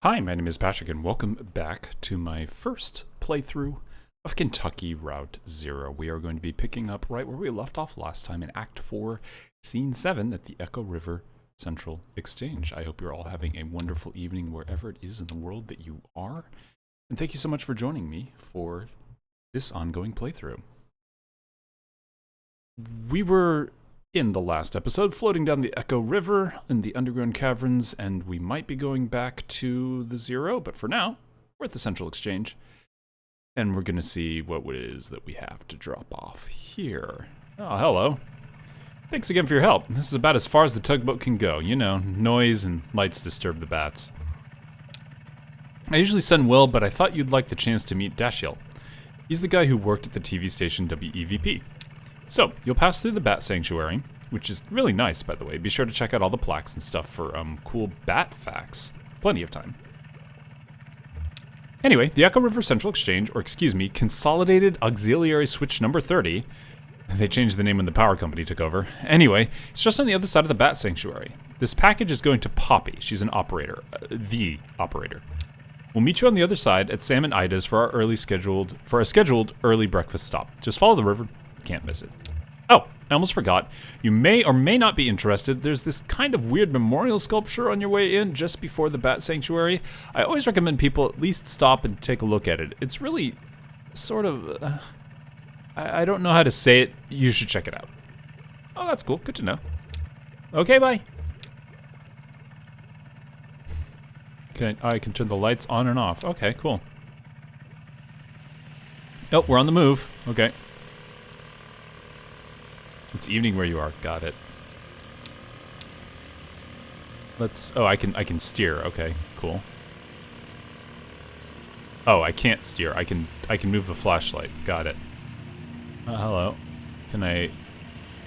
Hi, my name is Patrick, and welcome back to my first playthrough of Kentucky Route Zero. We are going to be picking up right where we left off last time in Act 4, Scene 7 at the Echo River Central Exchange. I hope you're all having a wonderful evening wherever it is in the world that you are. And thank you so much for joining me for this ongoing playthrough. We were in the last episode floating down the Echo River in the underground caverns, and we might be going back to the Zero, but for now, we're at the Central Exchange. And we're going to see what it is that we have to drop off here. Oh, hello. Thanks again for your help. This is about as far as the tugboat can go. You know, noise and lights disturb the bats. I usually send Will, but I thought you'd like the chance to meet Dashiell. He's the guy who worked at the TV station WEVP. So, you'll pass through the Bat Sanctuary, which is really nice, by the way. Be sure to check out all the plaques and stuff for cool bat facts. Plenty of time. Anyway, the Echo River Central Exchange, or excuse me, Consolidated Auxiliary Switch number 30. They changed the name when the power company took over. Anyway, it's just on the other side of the Bat Sanctuary. This package is going to Poppy. She's an operator. The operator. We'll meet you on the other side at Sam and Ida's for our scheduled early breakfast stop. Just follow the river. Can't miss it. Oh, I almost forgot. You may or may not be interested. There's this kind of weird memorial sculpture on your way in just before the Bat Sanctuary. I always recommend people at least stop and take a look at it. It's really sort of... I don't know how to say it. You should check it out. Oh, that's cool. Good to know. Okay, bye. I can turn the lights on and off. Okay, cool. Oh, we're on the move. Okay. It's evening where you are. Got it. Oh, I can steer. Okay, cool. Oh, I can't steer. I can move the flashlight. Got it. Hello. Can I...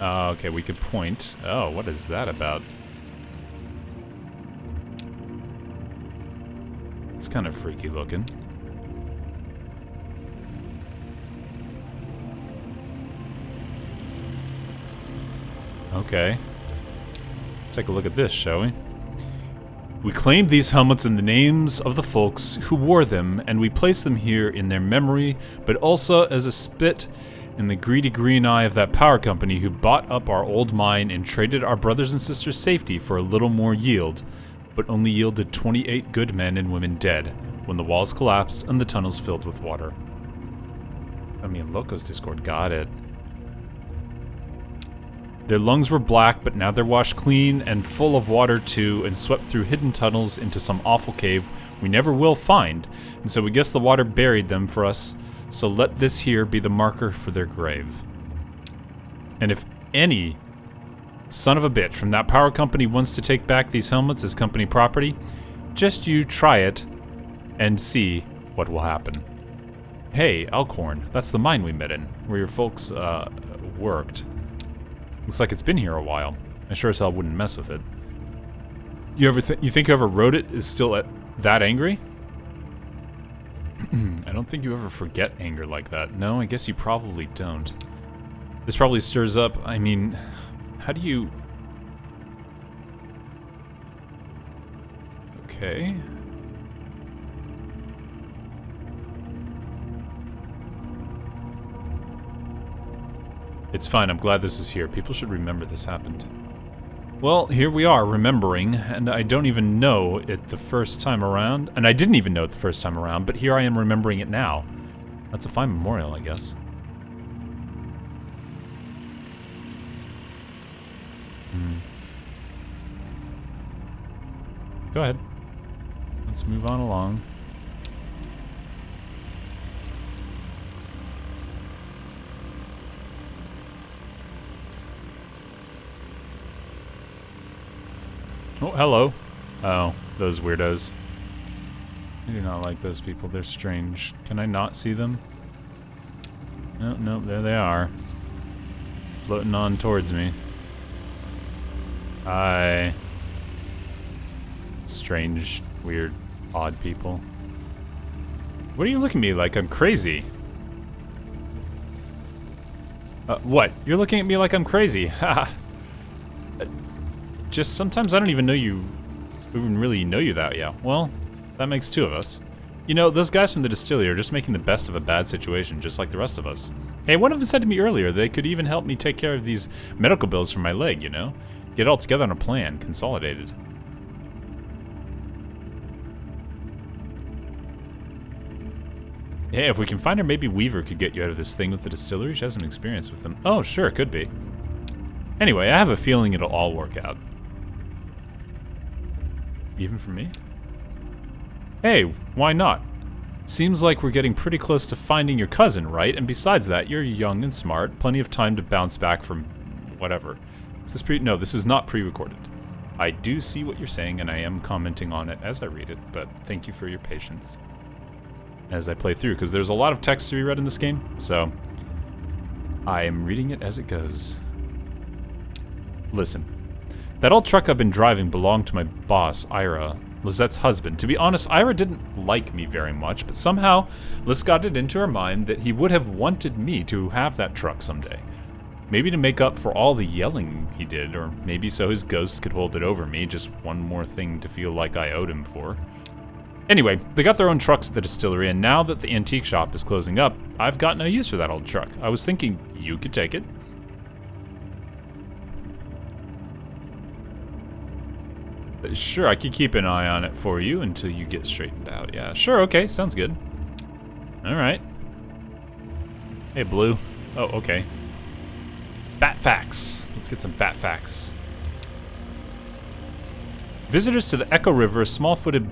okay, we could point. Oh, what is that about? It's kind of freaky looking. Okay. Let's take a look at this, shall we? We claimed these helmets in the names of the folks who wore them, and we placed them here in their memory, but also as a spit in the greedy green eye of that power company who bought up our old mine and traded our brothers and sisters' safety for a little more yield, but only yielded 28 good men and women dead when the walls collapsed and the tunnels filled with water. I mean, Loco's Discord, got it. Their lungs were black, but now they're washed clean and full of water too, and swept through hidden tunnels into some awful cave we never will find, and so we guess the water buried them for us, so let this here be the marker for their grave. And if any son of a bitch from that power company wants to take back these helmets as company property, just you try it and see what will happen. Hey, Elkhorn, that's the mine we met in, where your folks, worked. Looks like it's been here a while. I sure as hell wouldn't mess with it. You think whoever wrote it is still that angry? I don't think you ever forget anger like that. No, I guess you probably don't. This probably stirs up, I mean, how do you... Okay. It's fine, I'm glad this is here. People should remember this happened. Well, here we are, remembering, and I don't even know it the first time around. And I didn't even know it the first time around, but here I am remembering it now. That's a fine memorial, I guess. Go ahead. Let's move on along. Oh, hello. Oh, those weirdos. I do not like those people. They're strange. Can I not see them? No, no, there they are. Floating on towards me. Hi. Strange, weird, odd people. What are you looking at me like I'm crazy? What? You're looking at me like I'm crazy. Haha. Just sometimes I don't even know you, even really know you that, yeah. Well, That makes 2 of us. You know, those guys from the distillery are just making the best of a bad situation, just like the rest of us. Hey, one of them said to me earlier they could even help me take care of these medical bills for my leg, you know? Get it all together on a plan, consolidated. Yeah, if we can find her, maybe Weaver could get you out of this thing with the distillery. She has some experience with them. Oh, sure, it could be. Anyway, I have a feeling it'll all work out. Even for me? Hey, why not? Seems like we're getting pretty close to finding your cousin, right? And besides that, you're young and smart. Plenty of time to bounce back from whatever. Is this no, this is not pre-recorded. I do see what you're saying, and I am commenting on it as I read it, but thank you for your patience as I play through, because there's a lot of text to be read in this game, so I am reading it as it goes. Listen, that old truck I've been driving belonged to my boss, Ira, Lizette's husband. To be honest, Ira didn't like me very much, but somehow Liz got it into her mind that he would have wanted me to have that truck someday. Maybe to make up for all the yelling he did, or maybe so his ghost could hold it over me, just one more thing to feel like I owed him for. Anyway, they got their own trucks at the distillery, and now that the antique shop is closing up, I've got no use for that old truck. I was thinking you could take it. Sure, I could keep an eye on it for you until you get straightened out. Yeah, sure, okay, sounds good. Alright. Hey, Blue. Oh, okay. Bat facts. Let's get some bat facts. Visitors to the Echo River, a small-footed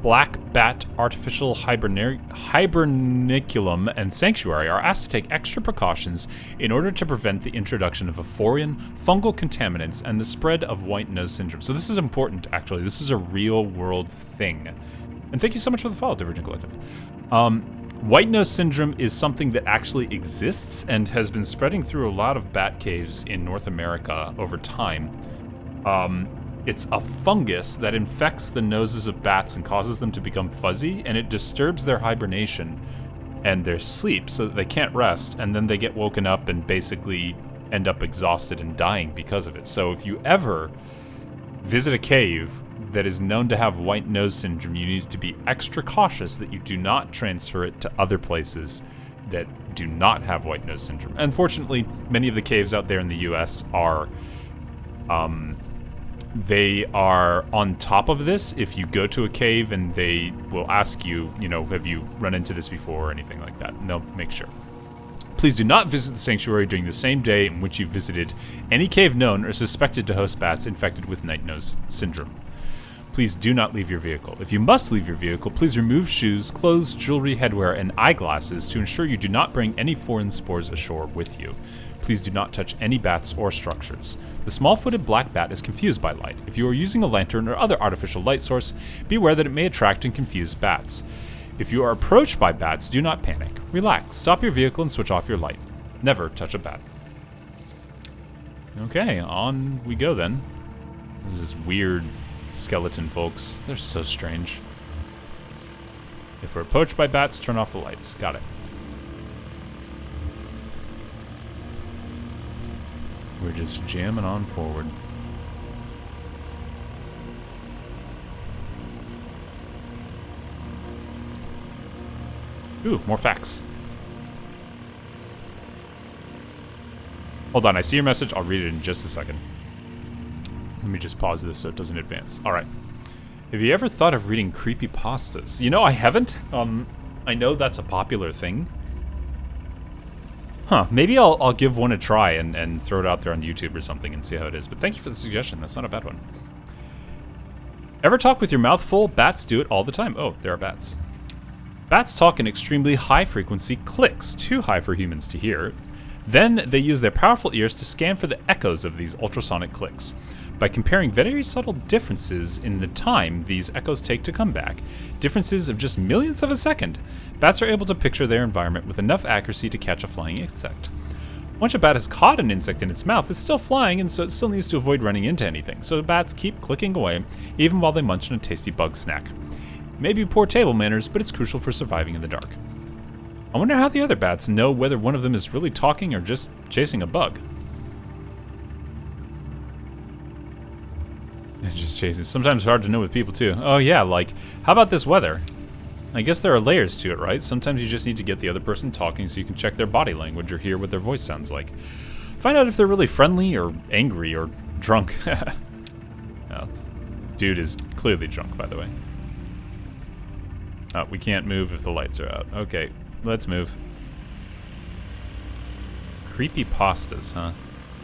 black bat artificial hiberniculum and sanctuary are asked to take extra precautions in order to prevent the introduction of a foreign fungal contaminants and the spread of white nose syndrome. So this is important, actually. This is a real-world thing. And thank you so much for the follow, Divergent Collective. White nose syndrome is something that actually exists and has been spreading through a lot of bat caves in North America over time. It's a fungus that infects the noses of bats and causes them to become fuzzy, and it disturbs their hibernation and their sleep so that they can't rest, and then they get woken up and basically end up exhausted and dying because of it. So if you ever visit a cave that is known to have white nose syndrome, you need to be extra cautious that you do not transfer it to other places that do not have white nose syndrome. Unfortunately, many of the caves out there in the US are they are on top of this. If you go to a cave and they will ask you, you know, have you run into this before or anything like that, and they'll make sure. Please do not visit the sanctuary during the same day in which you visited any cave known or suspected to host bats infected with night nose syndrome. Please do not leave your vehicle. If you must leave your vehicle, please remove shoes, clothes, jewelry, headwear, and eyeglasses to ensure you do not bring any foreign spores ashore with you. Please do not touch any bats or structures. The small-footed black bat is confused by light. If you are using a lantern or other artificial light source, be aware that it may attract and confuse bats. If you are approached by bats, do not panic. Relax, stop your vehicle and switch off your light. Never touch a bat. Okay, on we go then. This is weird skeleton folks. They're so strange. If we're approached by bats, turn off the lights. Got it. We're just jamming on forward. Ooh, more facts. Hold on, I see your message. I'll read it in just a second. Let me just pause this so it doesn't advance. All right. Have you ever thought of reading creepypastas? You know, I haven't. I know that's a popular thing. Huh, maybe I'll give one a try and throw it out there on YouTube or something and see how it is. But thank you for the suggestion. That's not a bad one. Ever talk with your mouth full? Bats do it all the time. Oh, there are bats. Bats talk in extremely high-frequency clicks, too high for humans to hear. Then they use their powerful ears to scan for the echoes of these ultrasonic clicks. By comparing very subtle differences in the time these echoes take to come back, differences of just millionths of a second, bats are able to picture their environment with enough accuracy to catch a flying insect. Once a bat has caught an insect in its mouth, it's still flying, and so it still needs to avoid running into anything, so the bats keep clicking away, even while they munch on a tasty bug snack. It may be poor table manners, but it's crucial for surviving in the dark. I wonder how the other bats know whether one of them is really talking or just chasing a bug. Just chasing. Sometimes hard to know with people, too. Oh, yeah, like, how about this weather? I guess there are layers to it, right? Sometimes you just need to get the other person talking so you can check their body language or hear what their voice sounds like. Find out if they're really friendly or angry or drunk. Oh, dude is clearly drunk, by the way. Oh, we can't move if the lights are out. Okay, let's move. Creepy pastas, huh?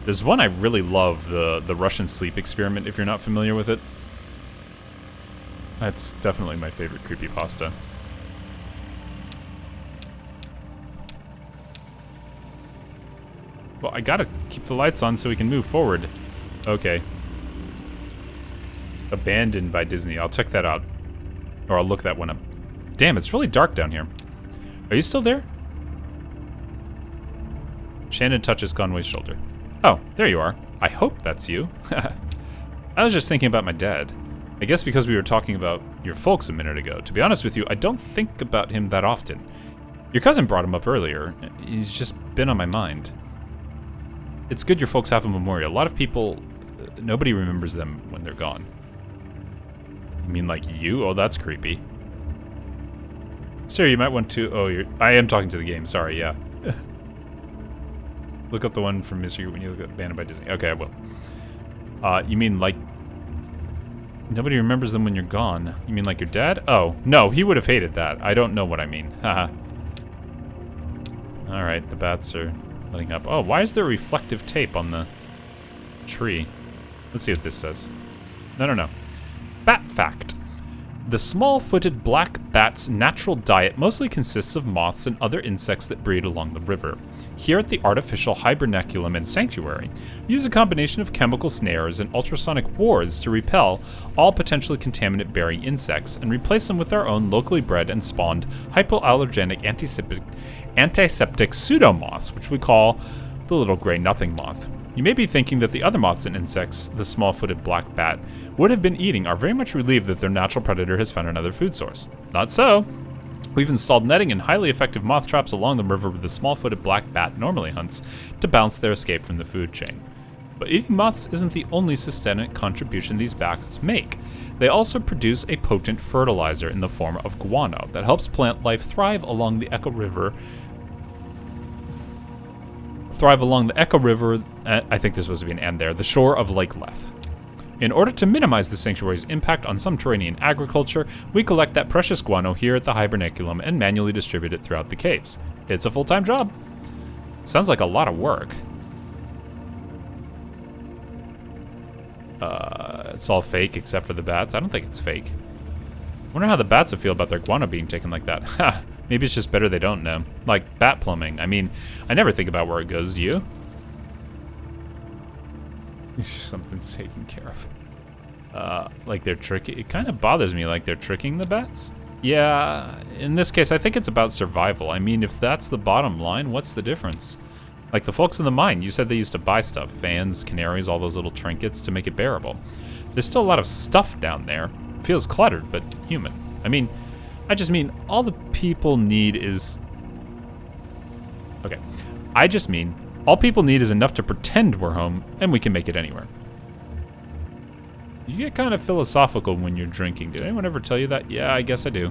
There's one I really love, the Russian sleep experiment, if you're not familiar with it. That's definitely my favorite creepypasta. Well, I gotta keep the lights on so we can move forward. Okay. Abandoned by Disney. I'll check that out. Or I'll look that one up. Damn, it's really dark down here. Are you still there? Shannon touches Conway's shoulder. Oh, there you are. I hope that's you. I was just thinking about my dad. I guess because we were talking about your folks a minute ago. To be honest with you, I don't think about him that often. Your cousin brought him up earlier. He's just been on my mind. It's good your folks have a memorial. A lot of people, nobody remembers them when they're gone. You mean like you? Oh, that's creepy. Sir, you might want to... Oh, I am talking to the game. Sorry, yeah. Look up the one from Mystery when you look at Abandoned by Disney. Okay, I will. You mean like... Nobody remembers them when you're gone. You mean like your dad? Oh, no, he would have hated that. I don't know what I mean. Haha. Alright, the bats are letting up. Oh, why is there reflective tape on the tree? Let's see what this says. No. Bat fact. The small-footed black bat's natural diet mostly consists of moths and other insects that breed along the river. Here at the artificial hibernaculum and sanctuary, we use a combination of chemical snares and ultrasonic wards to repel all potentially contaminant-bearing insects and replace them with our own locally bred and spawned hypoallergenic antiseptic pseudomoths, which we call the little gray nothing moth. You may be thinking that the other moths and insects the small-footed black bat would have been eating are very much relieved that their natural predator has found another food source. Not so. We've installed netting and highly effective moth traps along the river where the small-footed black bat normally hunts to balance their escape from the food chain. But eating moths isn't the only systemic contribution these bats make. They also produce a potent fertilizer in the form of guano that helps plant life thrive along the Echo River. I think there's supposed to be an and there, the shore of Lake Leth. In order to minimize the sanctuary's impact on subterranean agriculture, we collect that precious guano here at the hibernaculum and manually distribute it throughout the caves. It's a full-time job. Sounds like a lot of work. It's all fake except for the bats. I don't think it's fake. Wonder how the bats would feel about their guano being taken like that. Ha! Maybe it's just better they don't know. Like bat plumbing. I mean, I never think about where it goes, do you? Something's taken care of. Like they're tricking. It kind of bothers me like they're tricking the bats. Yeah, in this case, I think it's about survival. I mean, if that's the bottom line, what's the difference? Like the folks in the mine, you said they used to buy stuff. Fans, canaries, all those little trinkets to make it bearable. There's still a lot of stuff down there. It feels cluttered, but human. I mean, I just mean all the people need is... Okay. I just mean all people need is enough to pretend we're home, and we can make it anywhere. You get kind of philosophical when you're drinking. Did anyone ever tell you that? Yeah, I guess I do.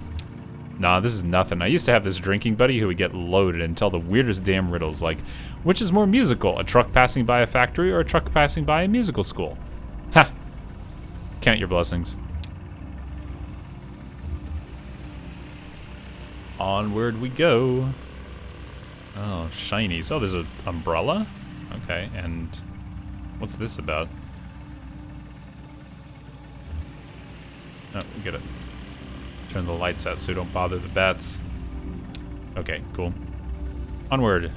Nah, this is nothing. I used to have this drinking buddy who would get loaded and tell the weirdest damn riddles, like, which is more musical, a truck passing by a factory or a truck passing by a musical school? Ha! Count your blessings. Onward we go. Oh, shinies. Oh, there's an umbrella? Okay, and what's this about? Oh, we gotta turn the lights out so we don't bother the bats. Okay, cool. Onward.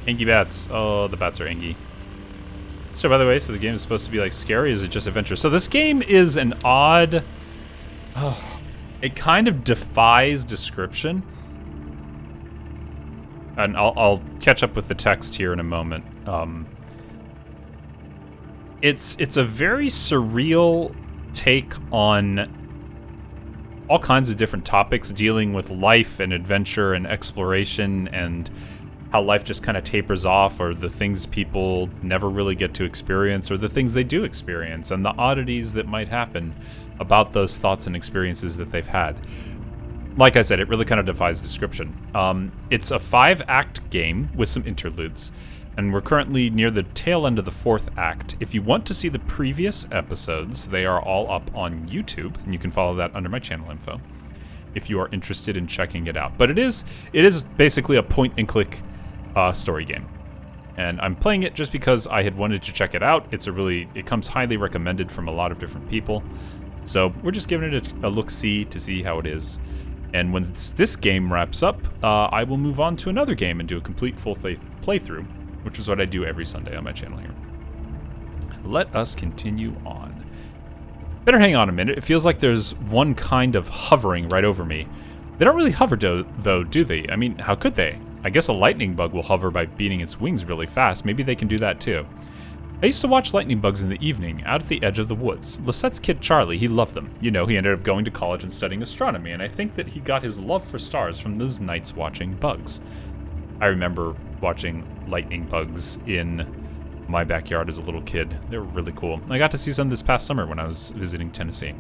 Inky bats. Oh, the bats are inky. So, by the way, so the game is supposed to be like scary, or is it just adventure? So this game is an odd... Oh, it kind of defies description. And I'll catch up with the text here in a moment. It's a very surreal take on all kinds of different topics dealing with life and adventure and exploration and how life just kind of tapers off, or the things people never really get to experience, or the things they do experience, and the oddities that might happen about those thoughts and experiences that they've had. Like I said, it really kind of defies description. It's a 5-act game with some interludes, and we're currently near the tail end of the 4th act. If you want to see the previous episodes, they are all up on YouTube, and you can follow that under my channel info if you are interested in checking it out. But it is basically a point-and-click story game, and I'm playing it just because I had wanted to check it out. It comes highly recommended from a lot of different people, so we're just giving it a look-see to see how it is. And when this game wraps up, I will move on to another game and do a complete full playthrough, which is what I do every Sunday on my channel here. Let us continue on. Better hang on a minute. It feels like there's one kind of hovering right over me. They don't really hover though, do they? I mean, how could they? I guess a lightning bug will hover by beating its wings really fast. Maybe they can do that too. I used to watch lightning bugs in the evening, out at the edge of the woods. Lisette's kid Charlie, he loved them. You know, he ended up going to college and studying astronomy, and I think that he got his love for stars from those nights watching bugs. I remember watching lightning bugs in my backyard as a little kid. They were really cool. I got to see some this past summer when I was visiting Tennessee.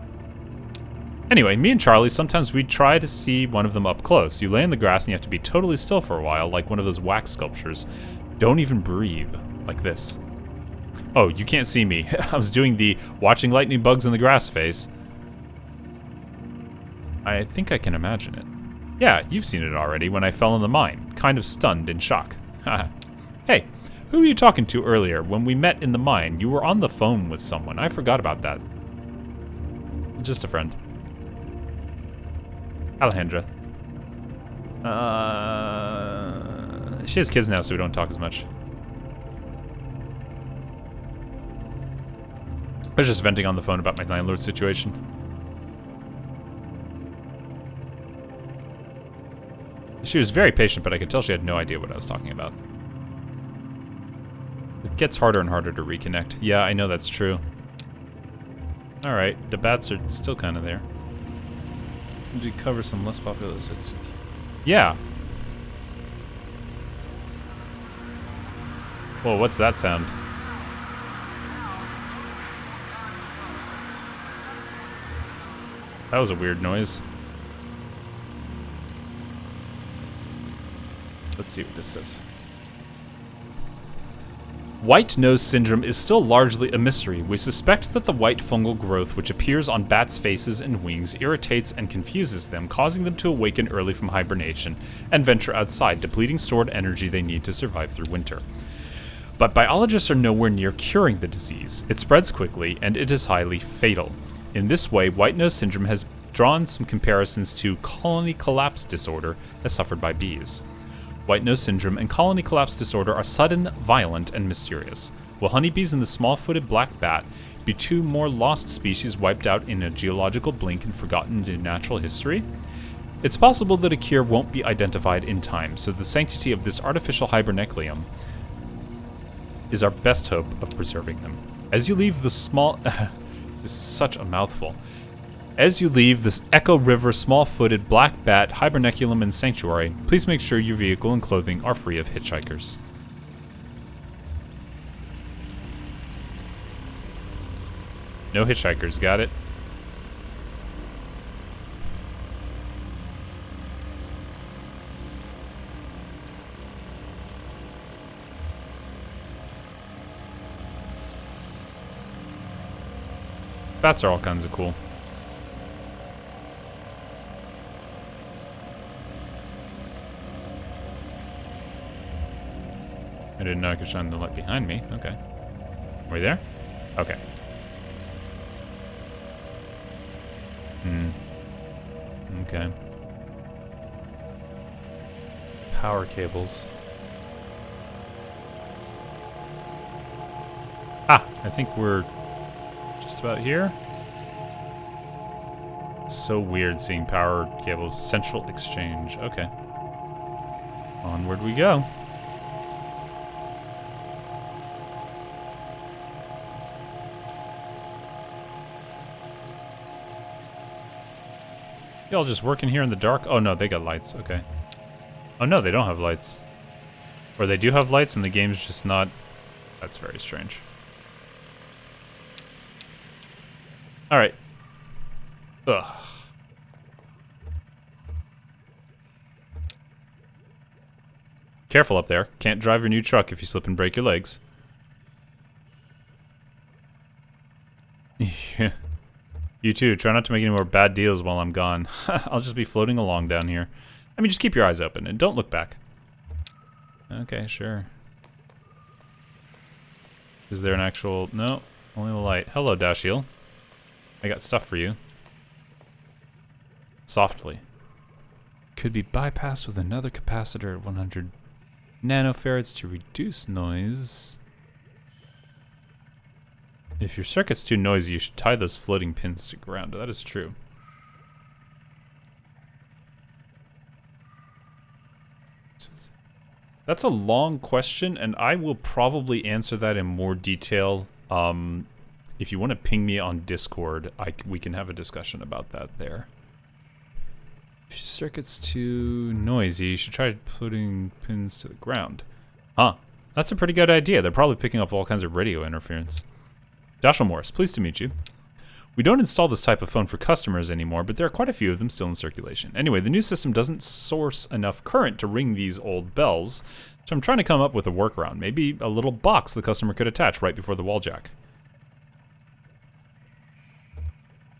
Anyway, me and Charlie, sometimes we'd try to see one of them up close. You lay in the grass and you have to be totally still for a while, like one of those wax sculptures. Don't even breathe, like this. Oh, you can't see me. I was doing the watching lightning bugs in the grass face. I think I can imagine it. Yeah, you've seen it already when I fell in the mine, kind of stunned in shock. Hey, who were you talking to earlier? When we met in the mine, you were on the phone with someone. I forgot about that. Just a friend. Alejandra. She has kids now, so we don't talk as much. I was just venting on the phone about my landlord situation. She was very patient, but I could tell she had no idea what I was talking about. It gets harder and harder to reconnect. Yeah, I know that's true. Alright, the bats are still kind of there. Did you cover some less popular cities? Yeah. Whoa, what's that sound? That was a weird noise. Let's see what this says. White nose syndrome is still largely a mystery. We suspect that the white fungal growth which appears on bats' faces and wings irritates and confuses them, causing them to awaken early from hibernation and venture outside, depleting stored energy they need to survive through winter. But biologists are nowhere near curing the disease. It spreads quickly, and it is highly fatal. In this way, white nose syndrome has drawn some comparisons to colony collapse disorder as suffered by bees. White nose syndrome and colony collapse disorder are sudden, violent, and mysterious. Will honeybees and the small-footed black bat be two more lost species wiped out in a geological blink and forgotten in natural history? It's possible that a cure won't be identified in time, so the sanctity of this artificial hibernaculum is our best hope of preserving them. As you leave the small... this is such a mouthful. As you leave this Echo River small-footed black bat hibernaculum and sanctuary, please make sure your vehicle and clothing are free of hitchhikers. No hitchhikers, got it? Bats are all kinds of cool. I didn't know I could shine the light behind me. Okay. Are we there? Okay. Okay. Power cables. Ah, I think we're just about here. It's so weird seeing power cables. Central exchange. Okay. Onward we go. Y'all just working here in the dark? Oh no, they got lights. Okay. Oh no, they don't have lights. Or they do have lights and the game's just not... That's very strange. Alright. Ugh. Careful up there. Can't drive your new truck if you slip and break your legs. Yeah. You too. Try not to make any more bad deals while I'm gone. I'll just be floating along down here. I mean, just keep your eyes open and don't look back. Okay, sure. Is there an actual... No, only the light. Hello, Dashiel. I got stuff for you. Softly. Could be bypassed with another capacitor at 100 nanofarads to reduce noise. If your circuit's too noisy, you should tie those floating pins to ground. That is true. That's a long question, and I will probably answer that in more detail. If you want to ping me on Discord, we can have a discussion about that there. If your circuit's too noisy, you should try putting pins to the ground. Huh. That's a pretty good idea. They're probably picking up all kinds of radio interference. Dashiell Morris, pleased to meet you. We don't install this type of phone for customers anymore, but there are quite a few of them still in circulation. Anyway, the new system doesn't source enough current to ring these old bells, so I'm trying to come up with a workaround. Maybe a little box the customer could attach right before the wall jack.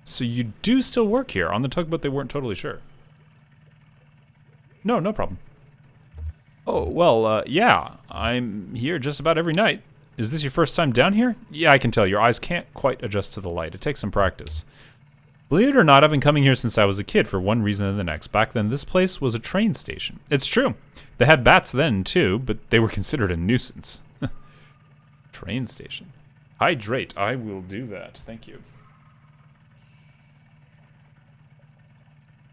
So you do still work here. On the tugboat, they weren't totally sure. No, no problem. Oh, well, yeah. I'm here just about every night. Is this your first time down here? Yeah, I can tell. Your eyes can't quite adjust to the light. It takes some practice. Believe it or not, I've been coming here since I was a kid for one reason or the next. Back then, this place was a train station. It's true. They had bats then, too, but they were considered a nuisance. Train station. Hydrate. I will do that. Thank you.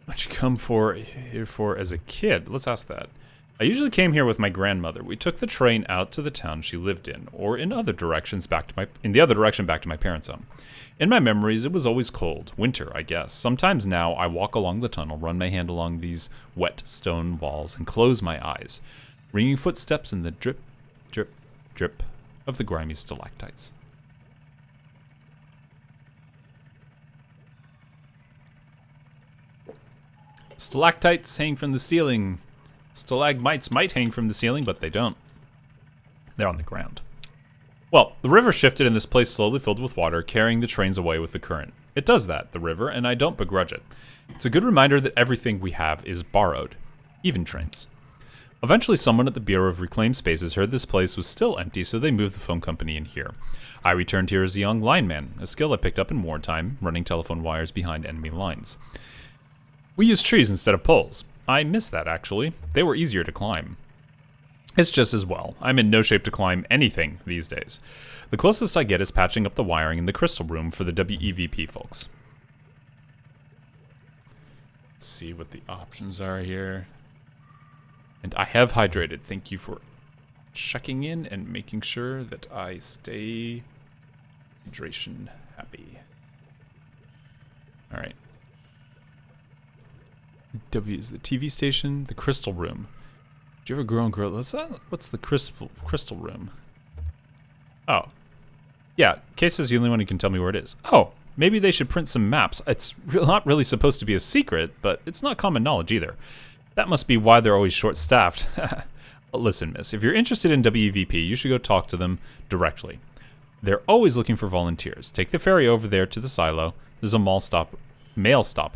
What'd you come here for as a kid? Let's ask that. I usually came here with my grandmother. We took the train out to the town she lived in, or in the other direction back to my parents' home. In my memories, it was always cold. Winter, I guess. Sometimes now, I walk along the tunnel, run my hand along these wet stone walls, and close my eyes, ringing footsteps in the drip, drip, drip of the grimy stalactites. Stalactites hang from the ceiling. Stalagmites might hang from the ceiling, but they don't. They're on the ground. Well, the river shifted and this place slowly filled with water, carrying the trains away with the current. It does that, the river, and I don't begrudge it. It's a good reminder that everything we have is borrowed, even trains. Eventually, someone at the Bureau of Reclaimed Spaces heard this place was still empty, so they moved the phone company in here. I returned here as a young lineman, a skill I picked up in wartime, running telephone wires behind enemy lines. We used trees instead of poles. I miss that, actually. They were easier to climb. It's just as well. I'm in no shape to climb anything these days. The closest I get is patching up the wiring in the crystal room for the WEVP folks. Let's see what the options are here. And I have hydrated. Thank you for checking in and making sure that I stay hydration happy. All right. W is the TV station, the crystal room. Do you ever grow and grow? What's the crystal room? Oh. Yeah, Case is the only one who can tell me where it is. Oh, maybe they should print some maps. It's not really supposed to be a secret, but it's not common knowledge either. That must be why they're always short-staffed. Listen, miss, if you're interested in WVP, you should go talk to them directly. They're always looking for volunteers. Take the ferry over there to the silo. There's a mail stop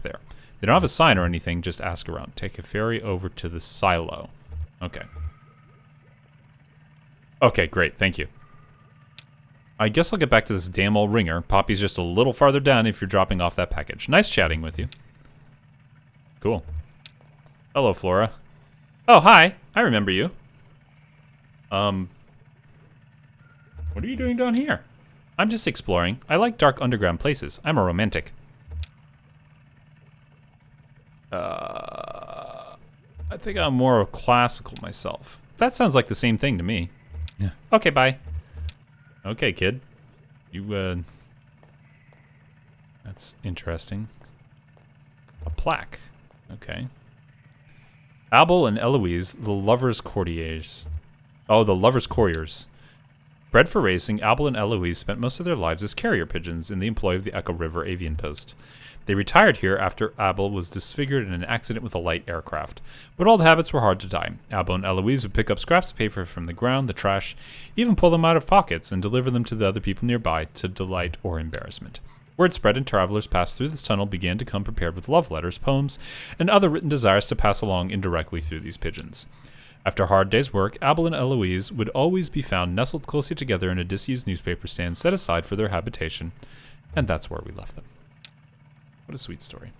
there. They don't have a sign or anything, just ask around. Take a ferry over to the silo. Okay. Okay, great, thank you. I guess I'll get back to this damn old ringer. Poppy's just a little farther down if you're dropping off that package. Nice chatting with you. Cool. Hello, Flora. Oh, hi. I remember you. What are you doing down here? I'm just exploring. I like dark underground places. I'm a romantic. I think I'm more of classical myself. That sounds like the same thing to me. Yeah. Okay, bye. Okay, kid. You, that's interesting. A plaque. Okay. Abel and Eloise, the lovers' courtiers. Oh, the lovers' couriers. Bred for racing, Abel and Eloise spent most of their lives as carrier pigeons in the employ of the Echo River Avian Post. They retired here after Abel was disfigured in an accident with a light aircraft. But old habits were hard to die. Abel and Eloise would pick up scraps of paper from the ground, the trash, even pull them out of pockets and deliver them to the other people nearby to delight or embarrassment. Word spread and travelers passed through this tunnel began to come prepared with love letters, poems, and other written desires to pass along indirectly through these pigeons. After a hard day's work, Abel and Eloise would always be found nestled closely together in a disused newspaper stand set aside for their habitation, and that's where we left them. What a sweet story.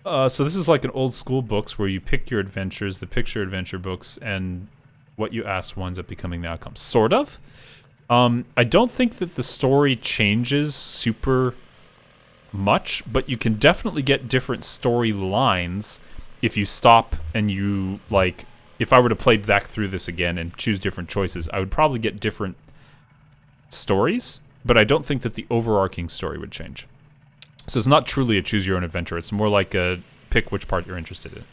So this is like an old school books where you pick your adventures, the picture adventure books, and what you asked winds up becoming the outcome. Sort of. I don't think that the story changes super much, but you can definitely get different storylines if you stop and you, like, if I were to play back through this again and choose different choices, I would probably get different stories, but I don't think that the overarching story would change. So it's not truly a choose your own adventure. It's more like a pick which part you're interested in.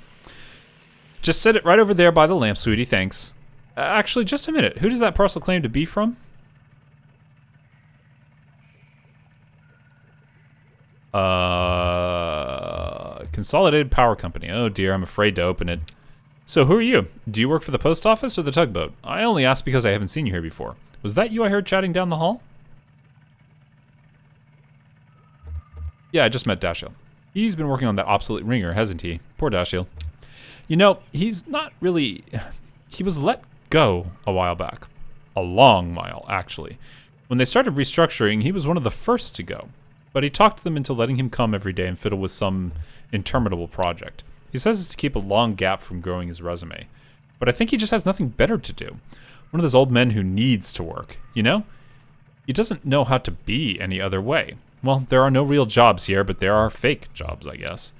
Just set it right over there by the lamp, sweetie, thanks. Actually, just a minute. Who does that parcel claim to be from? Consolidated Power Company. Oh dear, I'm afraid to open it. So who are you? Do you work for the post office or the tugboat? I only asked because I haven't seen you here before. Was that you I heard chatting down the hall? Yeah, I just met Dashiell. He's been working on that obsolete ringer, hasn't he? Poor Dashiell. You know, he's not really... He was let go a while back. A long while, actually. When they started restructuring, he was one of the first to go. But he talked them into letting him come every day and fiddle with some interminable project. He says it's to keep a long gap from growing his resume. But I think he just has nothing better to do. One of those old men who needs to work, you know? He doesn't know how to be any other way. Well, there are no real jobs here, but there are fake jobs, I guess.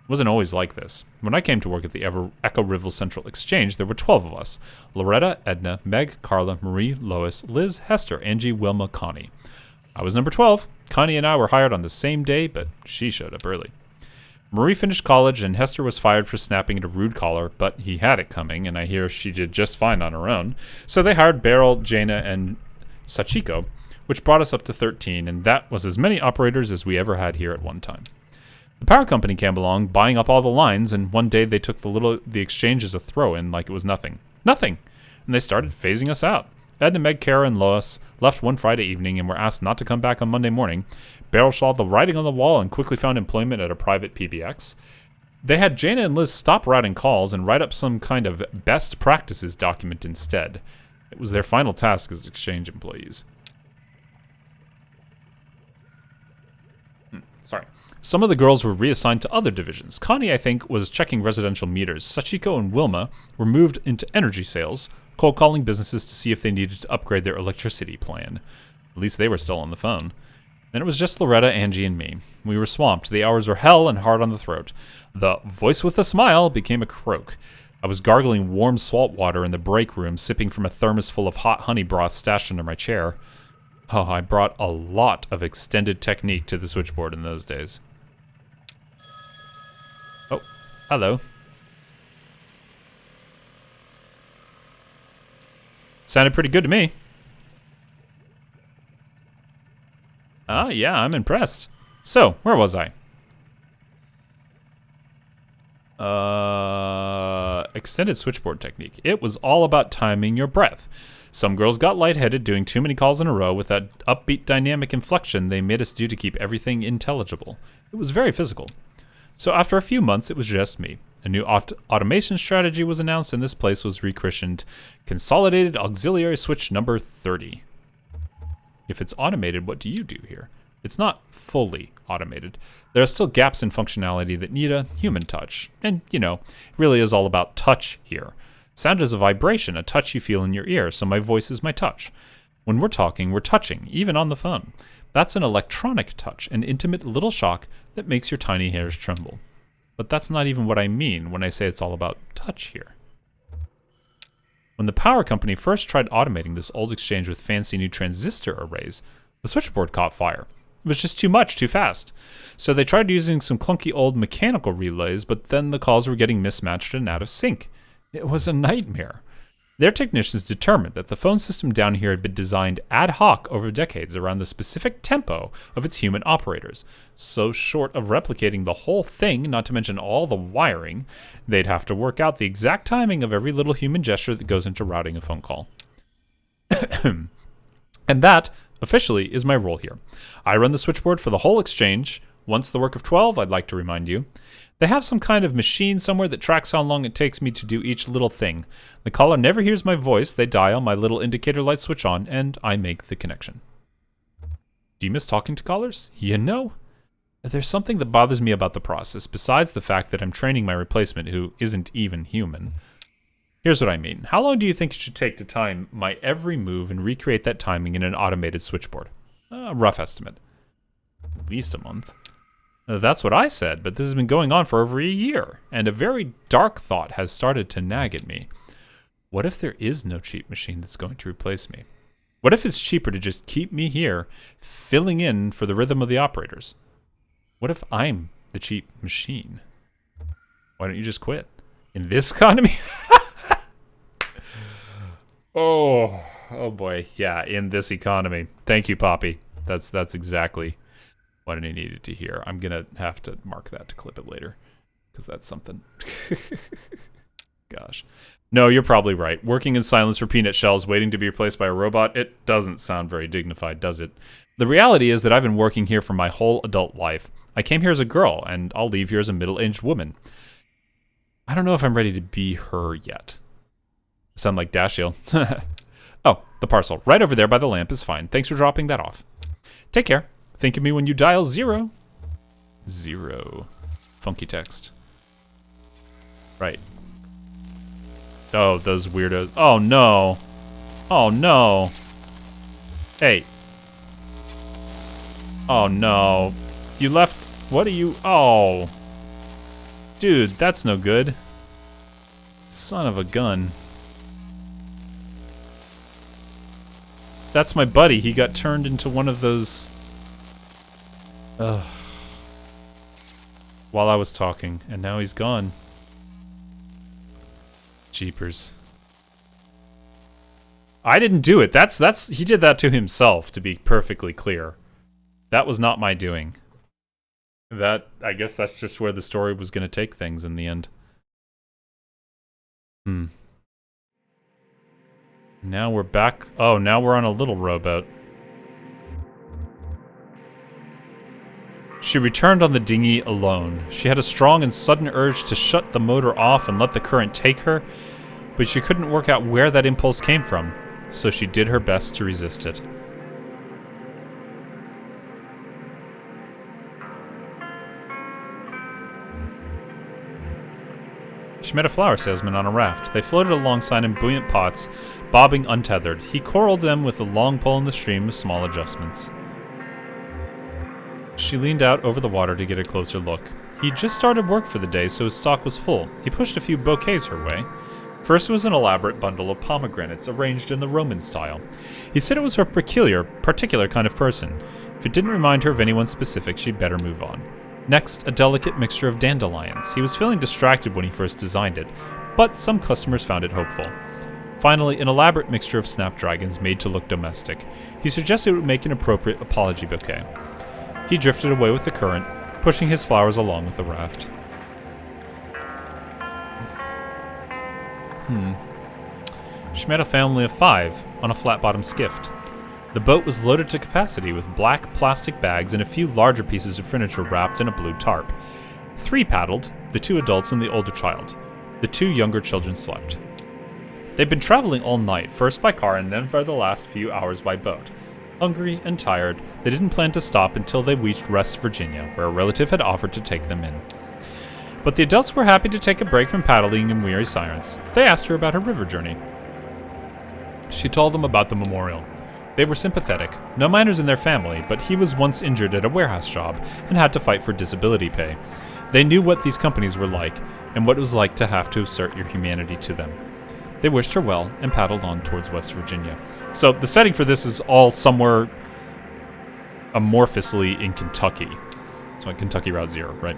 It wasn't always like this. When I came to work at the Echo River Central Exchange, there were 12 of us. Loretta, Edna, Meg, Carla, Marie, Lois, Liz, Hester, Angie, Wilma, Connie. I was number 12. Connie and I were hired on the same day, but she showed up early. Marie finished college, and Hester was fired for snapping at a rude caller, but he had it coming, and I hear she did just fine on her own. So they hired Beryl, Jaina, and Sachiko, which brought us up to 13, and that was as many operators as we ever had here at one time. The power company came along, buying up all the lines, and one day they took the exchange as a throw-in like it was nothing. Nothing! And they started phasing us out. Edna, Meg, Kara, and Lois left one Friday evening and were asked not to come back on Monday morning. Beryl saw the writing on the wall and quickly found employment at a private PBX. They had Jaina and Liz stop routing calls and write up some kind of best practices document instead. It was their final task as exchange employees. Sorry. Some of the girls were reassigned to other divisions. Connie, I think, was checking residential meters. Sachiko and Wilma were moved into energy sales, cold calling businesses to see if they needed to upgrade their electricity plan. At least they were still on the phone. Then it was just Loretta, Angie, and me. We were swamped. The hours were hell and hard on the throat. The voice with a smile became a croak. I was gargling warm salt water in the break room, sipping from a thermos full of hot honey broth stashed under my chair. Oh, I brought a lot of extended technique to the switchboard in those days. Oh, hello. Sounded pretty good to me. Ah, yeah, I'm impressed. So, where was I? Extended switchboard technique. It was all about timing your breath. Some girls got lightheaded doing too many calls in a row with that upbeat dynamic inflection they made us do to keep everything intelligible. It was very physical. So after a few months, it was just me. A new automation strategy was announced, and this place was rechristened Consolidated Auxiliary Switch number 30. If it's automated, what do you do here? It's not fully automated. There are still gaps in functionality that need a human touch. And, you know, it really is all about touch here. Sound is a vibration, a touch you feel in your ear, so my voice is my touch. When we're talking, we're touching, even on the phone. That's an electronic touch, an intimate little shock that makes your tiny hairs tremble. But that's not even what I mean when I say it's all about touch here. When the power company first tried automating this old exchange with fancy new transistor arrays, the switchboard caught fire. It was just too much, too fast. So they tried using some clunky old mechanical relays, but then the calls were getting mismatched and out of sync. It was a nightmare. Their technicians determined that the phone system down here had been designed ad hoc over decades around the specific tempo of its human operators. So short of replicating the whole thing, not to mention all the wiring, they'd have to work out the exact timing of every little human gesture that goes into routing a phone call. And that, officially, is my role here. I run the switchboard for the whole exchange. Once the work of 12, I'd like to remind you. They have some kind of machine somewhere that tracks how long it takes me to do each little thing. The caller never hears my voice, they dial, my little indicator lights switch on, and I make the connection. Do you miss talking to callers? You know, there's something that bothers me about the process, besides the fact that I'm training my replacement who isn't even human. Here's what I mean. How long do you think it should take to time my every move and recreate that timing in an automated switchboard? A rough estimate. At least a month. That's what I said, but this has been going on for over a year, and a very dark thought has started to nag at me. What if there is no cheap machine that's going to replace me? What if it's cheaper to just keep me here, filling in for the rhythm of the operators? What if I'm the cheap machine? Why don't you just quit? In this economy? Oh boy, yeah, in this economy. Thank you, Poppy. That's exactly what I needed to hear. I'm gonna have to mark that to clip it later, because that's something. Gosh. No, you're probably right. Working in silence for peanut shells, waiting to be replaced by a robot, it doesn't sound very dignified, does it? The reality is that I've been working here for my whole adult life. I came here as a girl, and I'll leave here as a middle-aged woman. I don't know if I'm ready to be her yet. I sound like Dashiell. Oh, the parcel. Right over there by the lamp is fine. Thanks for dropping that off. Take care. Think of me when you dial 0. 0. Funky text. Right. Oh, those weirdos. Oh, no. Oh, no. Hey. Oh, no. You left... What are you... Oh. Dude, that's no good. Son of a gun. That's my buddy. He got turned into one of those... Ugh. While I was talking, and now he's gone. Jeepers. I didn't do it. He did that to himself, to be perfectly clear. That was not my doing. I guess that's just where the story was going to take things in the end. Now we're back. Oh, now we're on a little rowboat. She returned on the dinghy alone. She had a strong and sudden urge to shut the motor off and let the current take her, but she couldn't work out where that impulse came from, so she did her best to resist it. She met a flower salesman on a raft. They floated alongside in buoyant pots, bobbing untethered. He corralled them with a long pole in the stream with small adjustments. She leaned out over the water to get a closer look. He'd just started work for the day, so his stock was full. He pushed a few bouquets her way. First was an elaborate bundle of pomegranates arranged in the Roman style. He said it was her particular kind of person. If it didn't remind her of anyone specific, she'd better move on. Next, a delicate mixture of dandelions. He was feeling distracted when he first designed it, but some customers found it hopeful. Finally, an elaborate mixture of snapdragons made to look domestic. He suggested it would make an appropriate apology bouquet. He drifted away with the current, pushing his flowers along with the raft. She met a family of 5 on a flat-bottomed skiff. The boat was loaded to capacity with black plastic bags and a few larger pieces of furniture wrapped in a blue tarp. 3 paddled, the 2 adults and the older child. The 2 younger children slept. They'd been traveling all night, first by car and then for the last few hours by boat. Hungry and tired, they didn't plan to stop until they reached West Virginia, where a relative had offered to take them in. But the adults were happy to take a break from paddling in weary silence. They asked her about her river journey. She told them about the memorial. They were sympathetic. No minors in their family, but he was once injured at a warehouse job and had to fight for disability pay. They knew what these companies were like, and what it was like to have to assert your humanity to them. They wished her well and paddled on towards West Virginia. So the setting for this is all somewhere amorphously in Kentucky. It's like Kentucky Route Zero, right?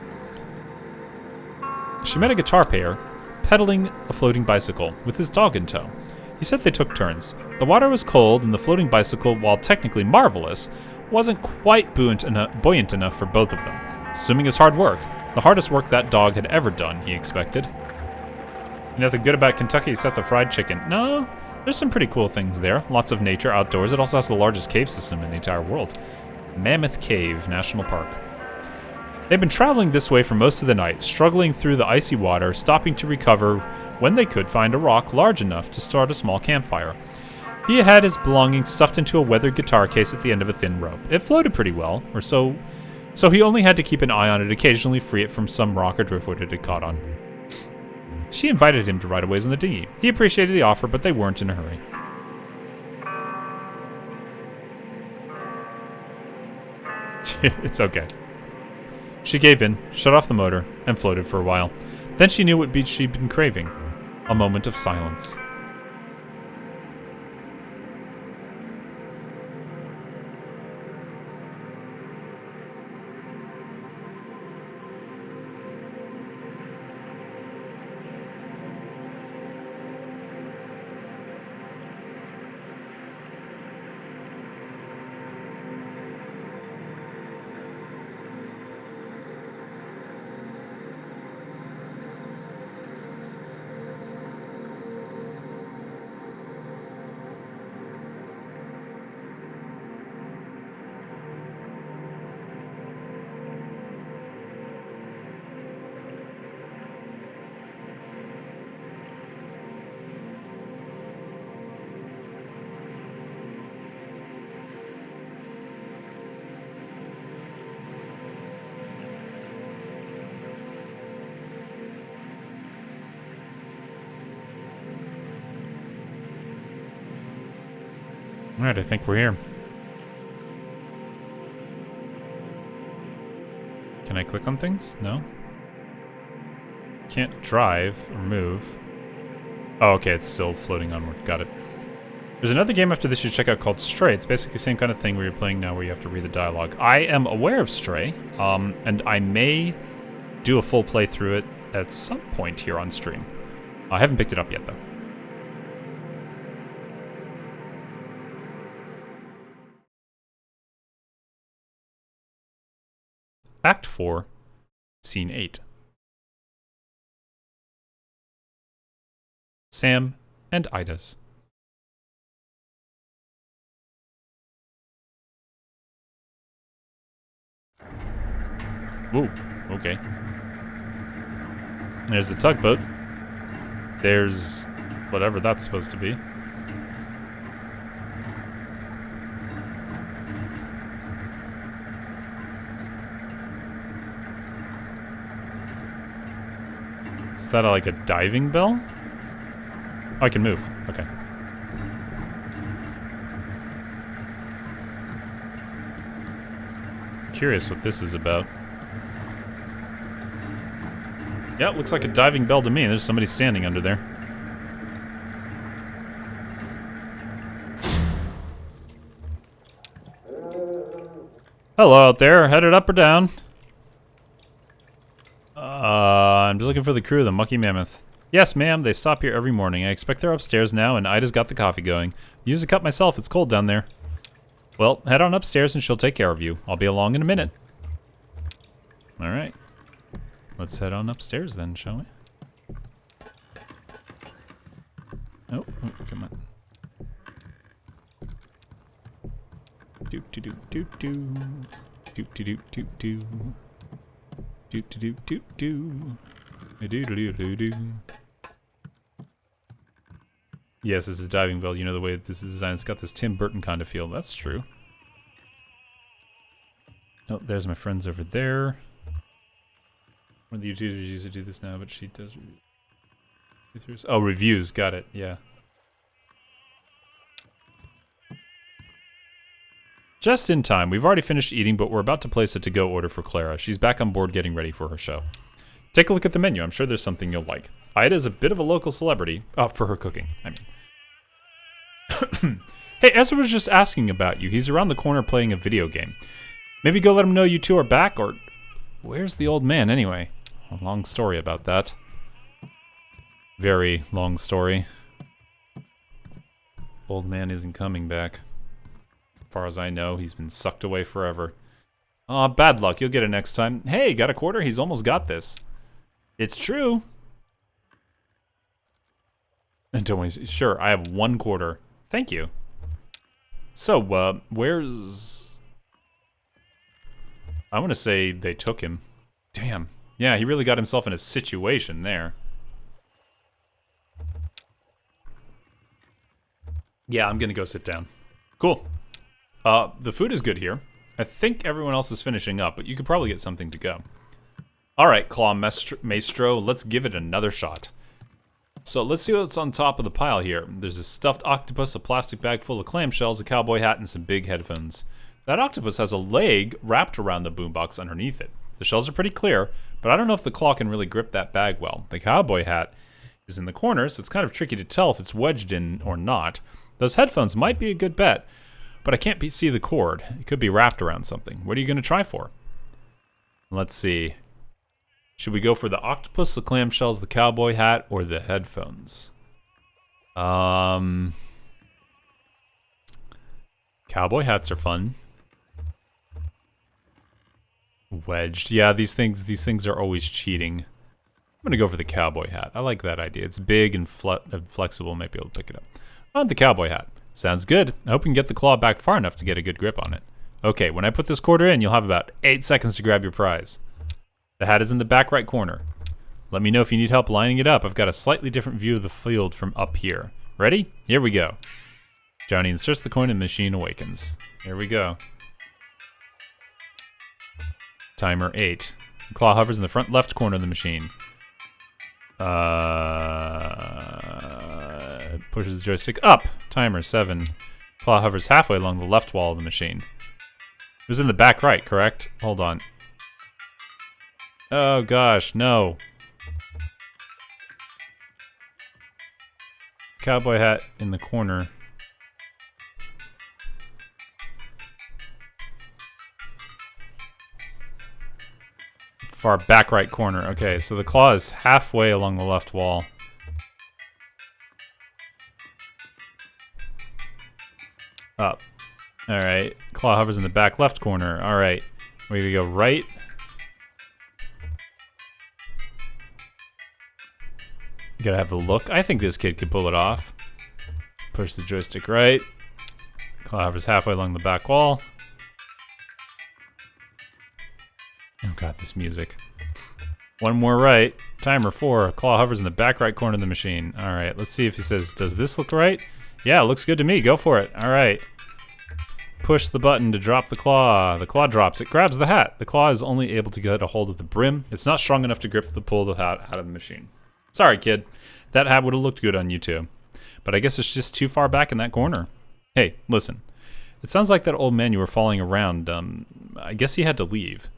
She met a guitar player pedaling a floating bicycle with his dog in tow. He said they took turns. The water was cold, and the floating bicycle, while technically marvelous, wasn't quite buoyant enough for both of them. Swimming is hard work. The hardest work that dog had ever done, he expected. You know, the good about Kentucky except the fried chicken. No, there's some pretty cool things there. Lots of nature outdoors. It also has the largest cave system in the entire world. Mammoth Cave National Park. They'd been traveling this way for most of the night, struggling through the icy water, stopping to recover when they could find a rock large enough to start a small campfire. He had his belongings stuffed into a weathered guitar case at the end of a thin rope. It floated pretty well, or so he only had to keep an eye on it, occasionally free it from some rock or driftwood it had caught on. She invited him to ride a ways in the dinghy. He appreciated the offer, but they weren't in a hurry. It's okay. She gave in, shut off the motor, and floated for a while. Then she knew what she'd been craving. A moment of silence. Alright, I think we're here. Can I click on things? No? Can't drive or move. Oh, okay, it's still floating onward. Got it. There's another game after this you check out called Stray. It's basically the same kind of thing where you're playing now where you have to read the dialogue. I am aware of Stray, and I may do a full playthrough it at some point here on stream. I haven't picked it up yet, though. Act 4, Scene 8. Sam and Ida's. Whoa, okay. There's the tugboat. There's whatever that's supposed to be. Is that like a diving bell? Oh, I can move. Okay. Curious what this is about. Yeah, it looks like a diving bell to me. There's somebody standing under there. Hello out there. Headed up or down? I'm just looking for the crew of the Mucky Mammoth. Yes, ma'am. They stop here every morning. I expect they're upstairs now, and Ida's got the coffee going. Use a cup myself. It's cold down there. Well, head on upstairs and she'll take care of you. I'll be along in a minute. Alright. Let's head on upstairs then, shall we? Oh, come on. Do do do do do. Do do do do do. Do do do do do. Do do do do do. Yes, it's a diving bell. You know the way this is designed. It's got this Tim Burton kind of feel. That's true. Oh, there's my friends over there. One of the YouTubers used to do this now, but she does reviews. Oh, reviews. Got it. Yeah. Just in time. We've already finished eating, but we're about to place a to-go order for Clara. She's back on board getting ready for her show. Take a look at the menu. I'm sure there's something you'll like. Ida is a bit of a local celebrity. For her cooking, I mean. Hey, Ezra was just asking about you. He's around the corner playing a video game. Maybe go let him know you two are back, or... Where's the old man, anyway? A long story about that. Very long story. Old man isn't coming back. As far as I know, he's been sucked away forever. Aw, bad luck. You'll get it next time. Hey, got a quarter? He's almost got this. It's true. And don't worry. Sure, I have 1 quarter. Thank you. So, where's... I want to say they took him. Damn. Yeah, he really got himself in a situation there. Yeah, I'm gonna go sit down. Cool. The food is good here. I think everyone else is finishing up, but you could probably get something to go. Alright, Claw Maestro, let's give it another shot. So let's see what's on top of the pile here. There's a stuffed octopus, a plastic bag full of clamshells, a cowboy hat, and some big headphones. That octopus has a leg wrapped around the boombox underneath it. The shells are pretty clear, but I don't know if the claw can really grip that bag well. The cowboy hat is in the corner, so it's kind of tricky to tell if it's wedged in or not. Those headphones might be a good bet, but I can't see the cord. It could be wrapped around something. What are you going to try for? Let's see. Should we go for the octopus, the clamshells, the cowboy hat, or the headphones? Cowboy hats are fun. Wedged. Yeah, these things are always cheating. I'm gonna go for the cowboy hat. I like that idea. It's big and flexible. Might be able to pick it up. On the cowboy hat. Sounds good. I hope we can get the claw back far enough to get a good grip on it. Okay, when I put this quarter in, you'll have about 8 seconds to grab your prize. The hat is in the back right corner. Let me know if you need help lining it up. I've got a slightly different view of the field from up here. Ready? Here we go. Johnny inserts the coin and the machine awakens. Here we go. Timer 8. The claw hovers in the front left corner of the machine. Pushes the joystick up. Timer 7. Claw hovers halfway along the left wall of the machine. It was in the back right, correct? Hold on. Oh gosh, no. Cowboy hat in the corner. Far back right corner. Okay, so the claw is halfway along the left wall. Up. Alright. Claw hovers in the back left corner. Alright. We're gonna go right. You gotta have the look. I think this kid could pull it off. Push the joystick right. Claw hovers halfway along the back wall. Oh god, this music. One more right. Timer 4. Claw hovers in the back right corner of the machine. Alright, let's see if he says, does this look right? Yeah, it looks good to me. Go for it. Alright. Push the button to drop the claw. The claw drops. It grabs the hat. The claw is only able to get a hold of the brim. It's not strong enough to pull the hat out of the machine. Sorry, kid. That hat would have looked good on you too. But I guess it's just too far back in that corner. Hey, listen. It sounds like that old man you were following around, I guess he had to leave.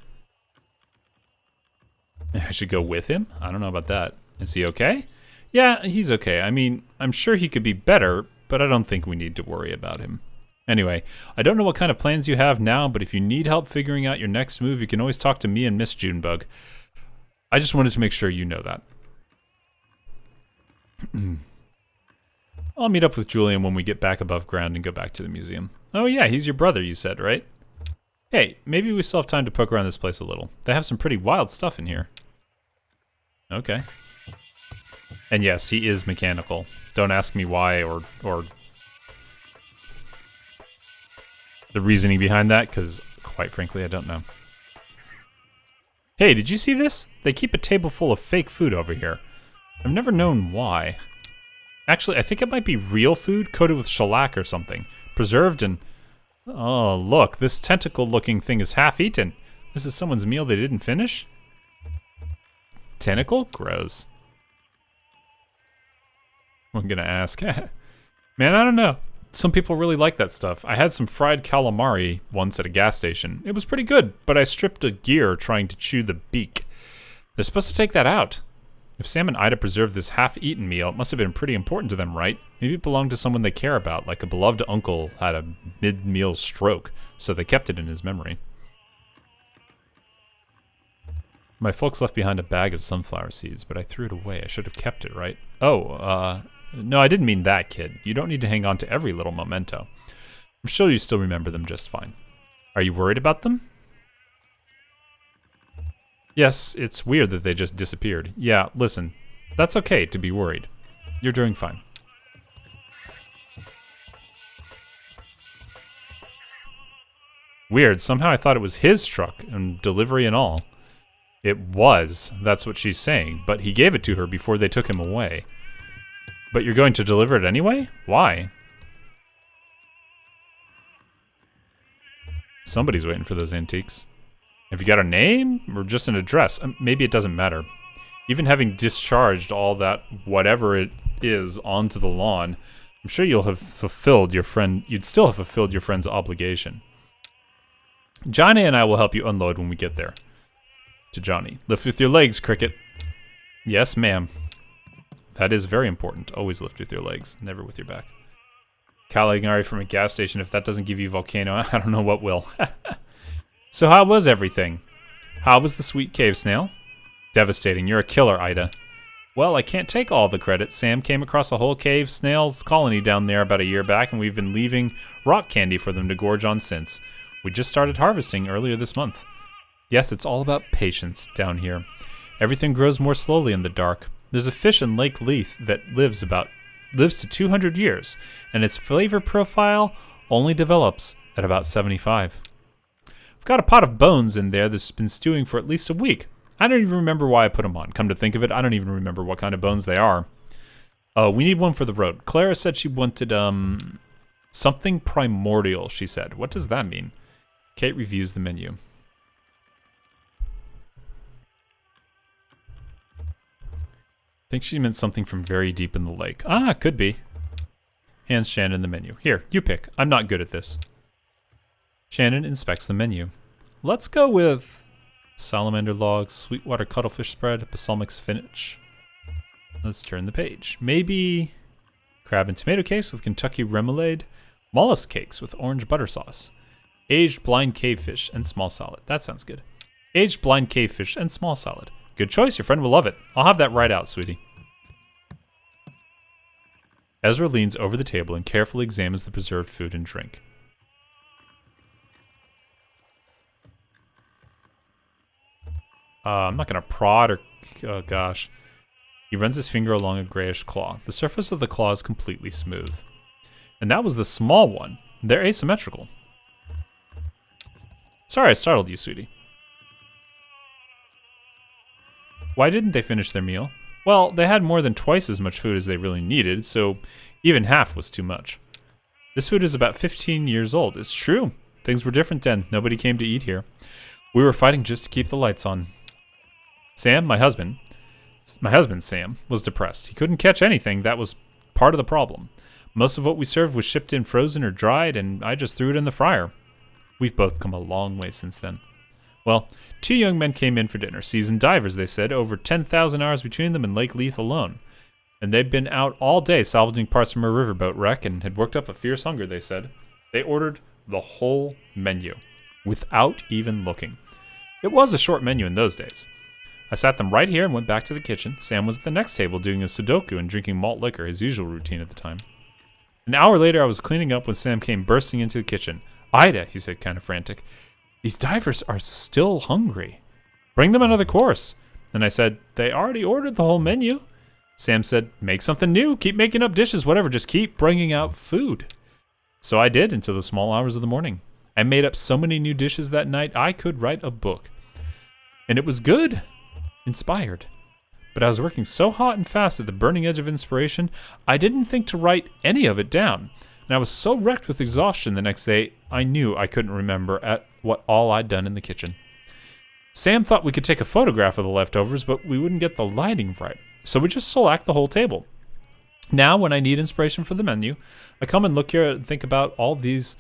I should go with him? I don't know about that. Is he okay? Yeah, he's okay. I mean, I'm sure he could be better, but I don't think we need to worry about him. Anyway, I don't know what kind of plans you have now, but if you need help figuring out your next move, you can always talk to me and Miss Junebug. I just wanted to make sure you know that. I'll meet up with Julian when we get back above ground and go back to the museum. Oh yeah, he's your brother, you said, right? Hey, maybe we still have time to poke around this place a little. They have some pretty wild stuff in here. Okay. And yes, he is mechanical. Don't ask me why or the reasoning behind that, because quite frankly, I don't know. Hey, did you see this? They keep a table full of fake food over here. I've never known why. Actually, I think it might be real food coated with shellac or something. Preserved and... Oh, look, this tentacle-looking thing is half-eaten. This is someone's meal they didn't finish? Tentacle? Gross. I'm gonna ask. Man, I don't know. Some people really like that stuff. I had some fried calamari once at a gas station. It was pretty good, but I stripped a gear trying to chew the beak. They're supposed to take that out. If Sam and Ida preserved this half-eaten meal, it must have been pretty important to them, right? Maybe it belonged to someone they care about, like a beloved uncle had a mid-meal stroke, so they kept it in his memory. My folks left behind a bag of sunflower seeds, but I threw it away. I should have kept it, right? Oh, no, I didn't mean that, kid. You don't need to hang on to every little memento. I'm sure you still remember them just fine. Are you worried about them? Yes, it's weird that they just disappeared. Yeah, listen, that's okay to be worried. You're doing fine. Weird, somehow I thought it was his truck, and delivery and all. It was, that's what she's saying, but he gave it to her before they took him away. But you're going to deliver it anyway? Why? Somebody's waiting for those antiques. Have you got a name or just an address? Maybe it doesn't matter. Even having discharged all that whatever it is onto the lawn, I'm sure you'll have fulfilled your friend. You'd still have fulfilled your friend's obligation. Johnny and I will help you unload when we get there. To Johnny, lift with your legs, Cricket. Yes, ma'am. That is very important. Always lift with your legs, never with your back. Caligari from a gas station. If that doesn't give you volcano, I don't know what will. So how was everything? How was the sweet cave snail? Devastating. You're a killer, Ida. Well, I can't take all the credit. Sam came across a whole cave snail's colony down there about a year back, and we've been leaving rock candy for them to gorge on since. We just started harvesting earlier this month. Yes, it's all about patience down here. Everything grows more slowly in the dark. There's a fish in Lake Leith that lives to 200 years, and its flavor profile only develops at about 75. I've got a pot of bones in there that's been stewing for at least a week. I don't even remember why I put them on. Come to think of it, I don't even remember what kind of bones they are. Oh, we need one for the road. Clara said she wanted, something primordial, she said. What does that mean? Kate reviews the menu. I think she meant something from very deep in the lake. Ah, could be. Hands Shannon the menu. Here, you pick. I'm not good at this. Shannon inspects the menu. Let's go with salamander logs, sweetwater cuttlefish spread, balsamic spinach. Let's turn the page. Maybe crab and tomato cakes with Kentucky remoulade, mollusk cakes with orange butter sauce, aged blind cavefish and small salad. That sounds good. Aged blind cavefish and small salad. Good choice. Your friend will love it. I'll have that right out, sweetie. Ezra leans over the table and carefully examines the preserved food and drink. I'm not going to prod or... Oh, gosh. He runs his finger along a grayish claw. The surface of the claw is completely smooth. And that was the small one. They're asymmetrical. Sorry I startled you, sweetie. Why didn't they finish their meal? Well, they had more than twice as much food as they really needed, so even half was too much. This food is about 15 years old. It's true. Things were different then. Nobody came to eat here. We were fighting just to keep the lights on. Sam, my husband Sam, was depressed. He couldn't catch anything. That was part of the problem. Most of what we served was shipped in frozen or dried, and I just threw it in the fryer. We've both come a long way since then. Well, 2 young men came in for dinner. Seasoned divers, they said. Over 10,000 hours between them in Lake Leith alone. And they'd been out all day salvaging parts from a riverboat wreck and had worked up a fierce hunger, they said. They ordered the whole menu, without even looking. It was a short menu in those days. I sat them right here and went back to the kitchen. Sam was at the next table doing a Sudoku and drinking malt liquor, his usual routine at the time. An hour later, I was cleaning up when Sam came bursting into the kitchen. Ida, he said, kind of frantic. These divers are still hungry. Bring them another course. And I said, they already ordered the whole menu. Sam said, make something new. Keep making up dishes, whatever. Just keep bringing out food. So I did until the small hours of the morning. I made up so many new dishes that night, I could write a book. And it was good. Inspired. But I was working so hot and fast at the burning edge of inspiration, I didn't think to write any of it down. And I was so wrecked with exhaustion the next day, I knew I couldn't remember what all I'd done in the kitchen. Sam thought we could take a photograph of the leftovers, but we wouldn't get the lighting right. So we just select the whole table. Now, when I need inspiration for the menu, I come and look here and think about all these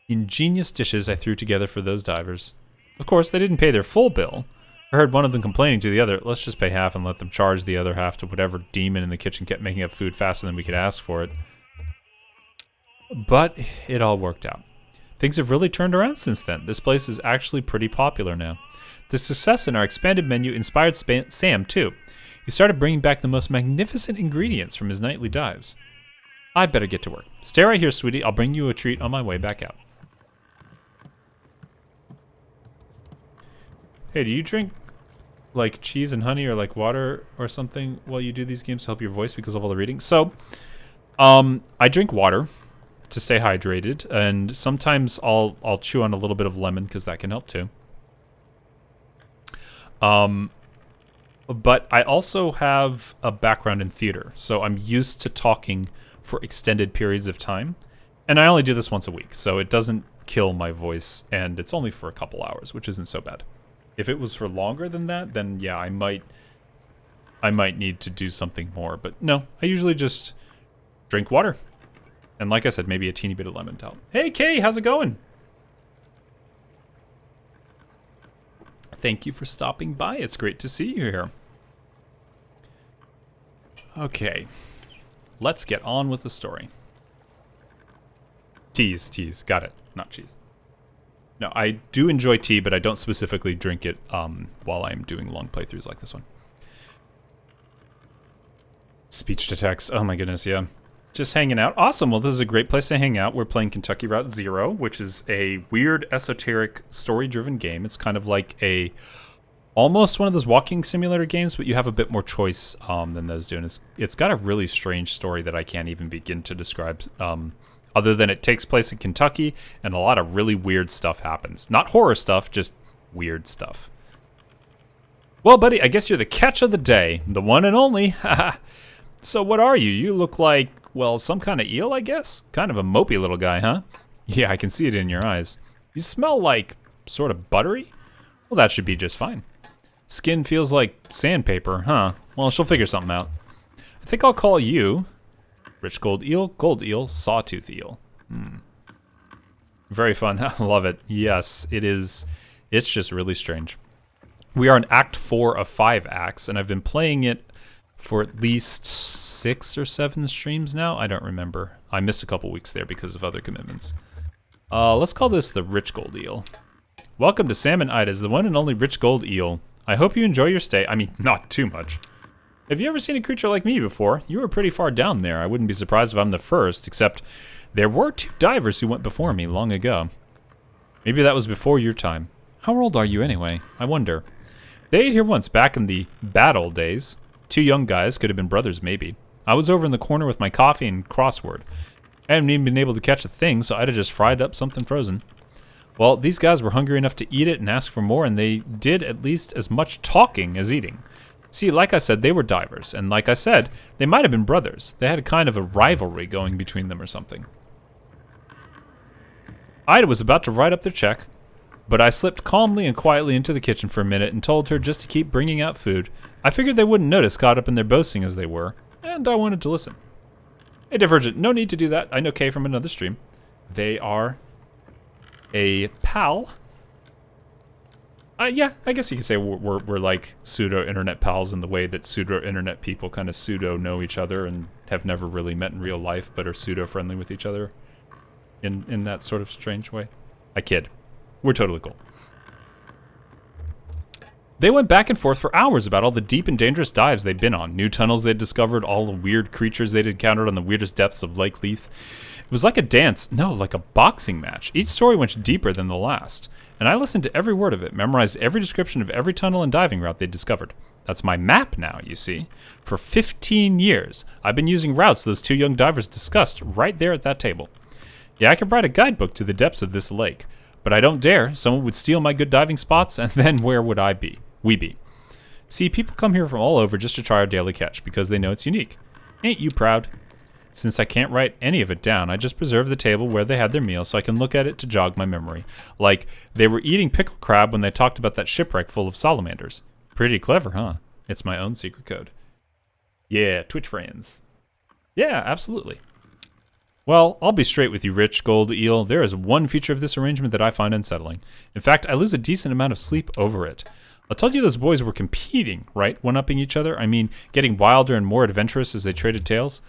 ingenious dishes I threw together for those divers. Of course, they didn't pay their full bill. I heard one of them complaining to the other, let's just pay half and let them charge the other half to whatever demon in the kitchen kept making up food faster than we could ask for it. But it all worked out. Things have really turned around since then. This place is actually pretty popular now. The success in our expanded menu inspired Sam, too. He started bringing back the most magnificent ingredients from his nightly dives. I better get to work. Stay right here, sweetie. I'll bring you a treat on my way back out. Hey, do you drink like cheese and honey or like water or something while you do these games to help your voice because of all the reading? So, I drink water to stay hydrated, and sometimes I'll chew on a little bit of lemon because that can help too. But I also have a background in theater, so I'm used to talking for extended periods of time, and I only do this once a week, so it doesn't kill my voice, and it's only for a couple hours, which isn't so bad. If it was for longer than that, then yeah, I might need to do something more, but no, I usually just drink water. And like I said, maybe a teeny bit of lemon to help. Hey Kay, how's it going? Thank you for stopping by. It's great to see you here. Okay, let's get on with the story. Teas, got it, not cheese. No, I do enjoy tea, but I don't specifically drink it while I'm doing long playthroughs like this one. Speech to text, oh my goodness, yeah. Just hanging out. Awesome, well this is a great place to hang out. We're playing Kentucky Route Zero, which is a weird, esoteric, story-driven game. It's kind of like almost one of those walking simulator games, but you have a bit more choice than those do. And it's got a really strange story that I can't even begin to describe, other than it takes place in Kentucky, and a lot of really weird stuff happens. Not horror stuff, just weird stuff. Well, buddy, I guess you're the catch of the day. The one and only. So what are you? You look like, well, some kind of eel, I guess? Kind of a mopey little guy, huh? Yeah, I can see it in your eyes. You smell like sort of buttery? Well, that should be just fine. Skin feels like sandpaper, huh? Well, she'll figure something out. I think I'll call you rich gold eel, sawtooth eel. Very fun. I love it. Yes, it is. It's just really strange. We are in Act 4 of 5 acts, and I've been playing it for at least 6 or 7 streams now. I don't remember. I missed a couple weeks there because of other commitments. Let's call this the rich gold eel. Welcome to Sam and Ida's, the one and only rich gold eel. I hope you enjoy your stay. I mean, not too much. Have you ever seen a creature like me before? You were pretty far down there. I wouldn't be surprised if I'm the first, except there were 2 divers who went before me long ago. Maybe that was before your time. How old are you anyway? I wonder. They ate here once back in the bad old days. 2 young guys, could have been brothers maybe. I was over in the corner with my coffee and crossword. I haven't even been able to catch a thing, so I'd have just fried up something frozen. Well, these guys were hungry enough to eat it and ask for more, and they did at least as much talking as eating. See, like I said, they were divers, and like I said, they might have been brothers. They had a kind of a rivalry going between them or something. Ida was about to write up their check, but I slipped calmly and quietly into the kitchen for a minute and told her just to keep bringing out food. I figured they wouldn't notice caught up in their boasting as they were, and I wanted to listen. Hey, Divergent, no need to do that. I know Kay from another stream. They are a pal. Yeah, I guess you could say we're like pseudo-internet pals in the way that pseudo-internet people kind of pseudo-know each other and have never really met in real life, but are pseudo-friendly with each other in that sort of strange way. I kid. We're totally cool. They went back and forth for hours about all the deep and dangerous dives they'd been on, new tunnels they'd discovered, all the weird creatures they'd encountered on the weirdest depths of Lake Leith. It was like a dance, no, like a boxing match. Each story went deeper than the last, and I listened to every word of it, memorized every description of every tunnel and diving route they'd discovered. That's my map now, you see. For 15 years, I've been using routes those 2 young divers discussed right there at that table. Yeah, I could write a guidebook to the depths of this lake, but I don't dare. Someone would steal my good diving spots, and then where would I be? We be. See, people come here from all over just to try our daily catch because they know it's unique. Ain't you proud? Since I can't write any of it down, I just preserve the table where they had their meal so I can look at it to jog my memory. Like, they were eating pickled crab when they talked about that shipwreck full of salamanders. Pretty clever, huh? It's my own secret code. Yeah, Twitch friends. Yeah, absolutely. Well, I'll be straight with you, Rich Gold Eel. There is one feature of this arrangement that I find unsettling. In fact, I lose a decent amount of sleep over it. I told you those boys were competing, right? One-upping each other? I mean, getting wilder and more adventurous as they traded tales?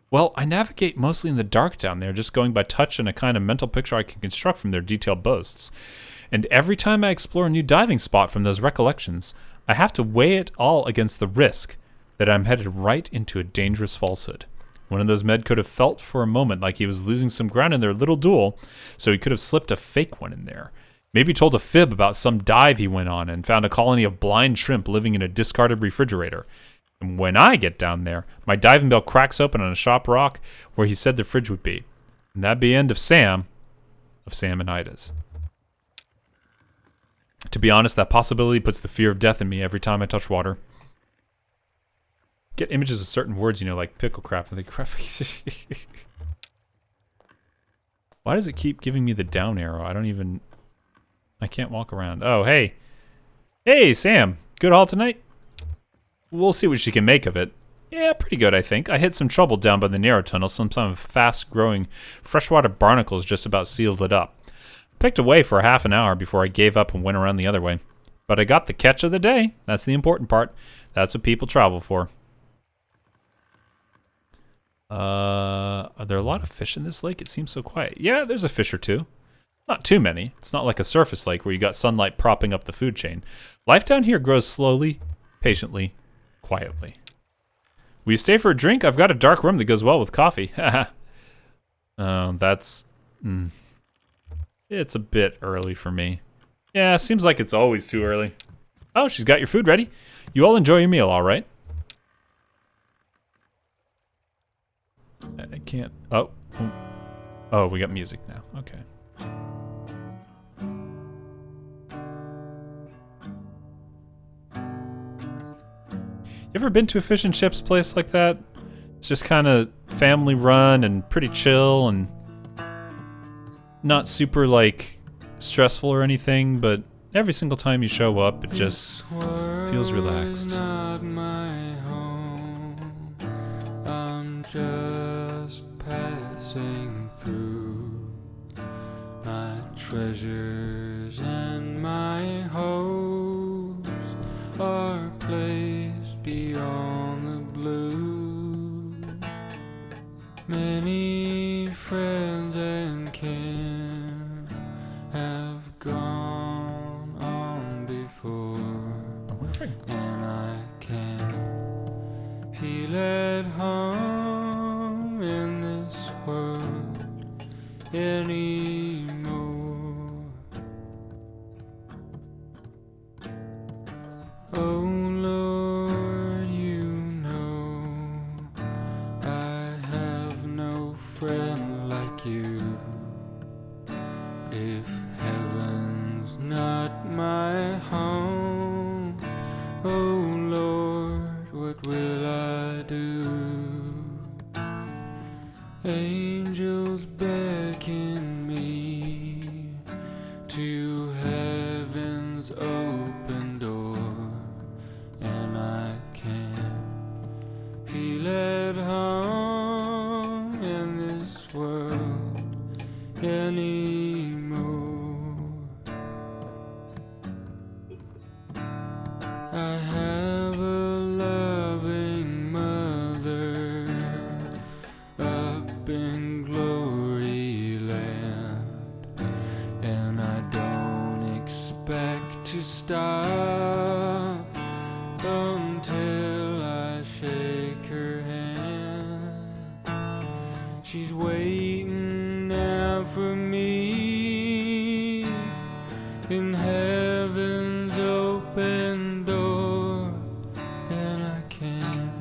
Well, I navigate mostly in the dark down there, just going by touch and a kind of mental picture I can construct from their detailed boasts. And every time I explore a new diving spot from those recollections, I have to weigh it all against the risk that I'm headed right into a dangerous falsehood. One of those men could have felt for a moment like he was losing some ground in their little duel, so he could have slipped a fake one in there. Maybe told a fib about some dive he went on and found a colony of blind shrimp living in a discarded refrigerator. And when I get down there, my diving bell cracks open on a sharp rock where he said the fridge would be. And that'd be end of Sam and Ida's. To be honest, that possibility puts the fear of death in me every time I touch water. Get images of certain words, like pickle crap. And crap. Why does it keep giving me the down arrow? I can't walk around. Oh, hey. Hey, Sam. Good haul tonight? We'll see what she can make of it. Yeah, pretty good, I think. I hit some trouble down by the narrow tunnel. Some fast-growing freshwater barnacles just about sealed it up. Picked away for half an hour before I gave up and went around the other way. But I got the catch of the day. That's the important part. That's what people travel for. Are there a lot of fish in this lake? It seems so quiet. Yeah, there's a fish or two. Not too many. It's not like a surface lake where you got sunlight propping up the food chain. Life down here grows slowly, patiently, quietly. Will you stay for a drink? I've got a dark rum that goes well with coffee. That's... It's a bit early for me. Yeah, seems like it's always too early. Oh, she's got your food ready. You all enjoy your meal, all right? I can't... Oh, we got music now. Okay. You ever been to a fish and chips place like that? It's just kind of family run and pretty chill and not super stressful or anything, but every single time you show up it just feels relaxed. Not my home. I'm just passing through. My treasures and my hopes are placed beyond the blue. Many friends and kin have gone on before, and I can feel at home in this world anymore. Oh Lord, you know I have no friend like you. If heaven's not my home, oh Lord, what will I do? Angels beckon me to heaven's open door, and I can't feel at home in this world anymore. I have a loving mother up in glory land, and I don't expect to stop until I shake her hand. She's waiting out for me in heaven's open door, and I can't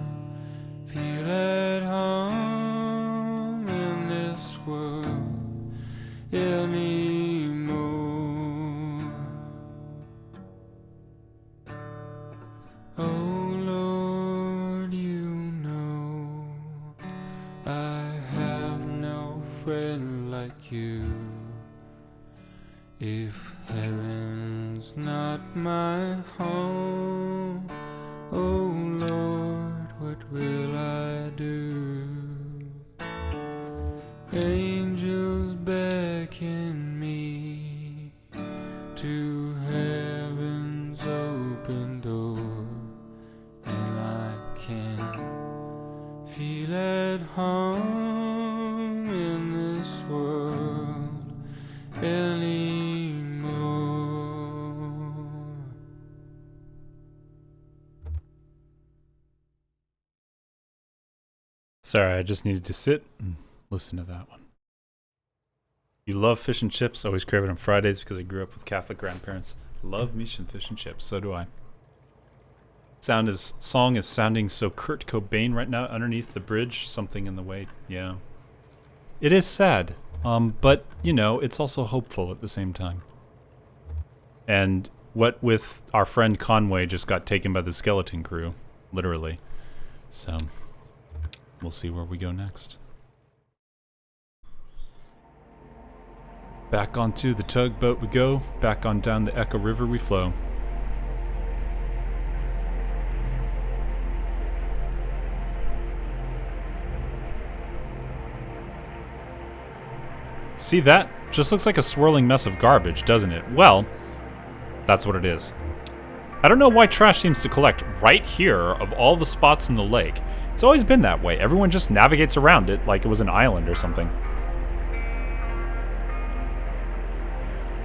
feel at home in this world anymore. Oh Lord, you know I have no friend like you. If heaven's not my home, oh Lord, what will I do? Angels beckon me to heaven's open door, at home in this world anymore. Sorry, I just needed to sit and listen to that one. You love fish and chips? Always crave it on Fridays because I grew up with Catholic grandparents. Love me some fish and chips. So do I. Song is sounding so Kurt Cobain right now underneath the bridge. Something in the way. Yeah. It is sad. But, you know, it's also hopeful at the same time. And what with our friend Conway just got taken by the skeleton crew. Literally. So, we'll see where we go next. Back onto the tugboat we go. Back on down the Echo River we flow. See that? Just looks like a swirling mess of garbage, doesn't it? Well, that's what it is. I don't know why trash seems to collect right here of all the spots in the lake. It's always been that way. Everyone just navigates around it like it was an island or something.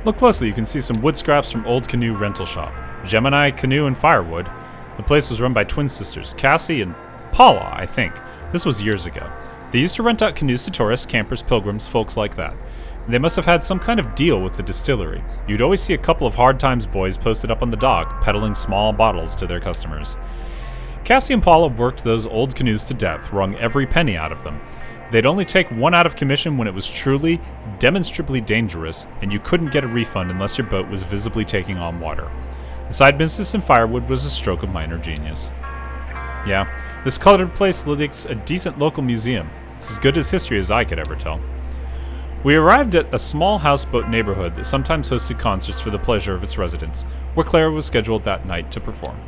Look closely, you can see some wood scraps from old canoe rental shop. Gemini Canoe and Firewood. The place was run by twin sisters, Cassie and Paula, I think. This was years ago. They used to rent out canoes to tourists, campers, pilgrims, folks like that. They must have had some kind of deal with the distillery. You'd always see a couple of Hard Times boys posted up on the dock, peddling small bottles to their customers. Cassie and Paula worked those old canoes to death, wrung every penny out of them. They'd only take one out of commission when it was truly, demonstrably dangerous, and you couldn't get a refund unless your boat was visibly taking on water. The side business in Firewood was a stroke of minor genius. Yeah, this colored place looks a decent local museum. It's as good as history as I could ever tell. We arrived at a small houseboat neighborhood that sometimes hosted concerts for the pleasure of its residents, where Clara was scheduled that night to perform.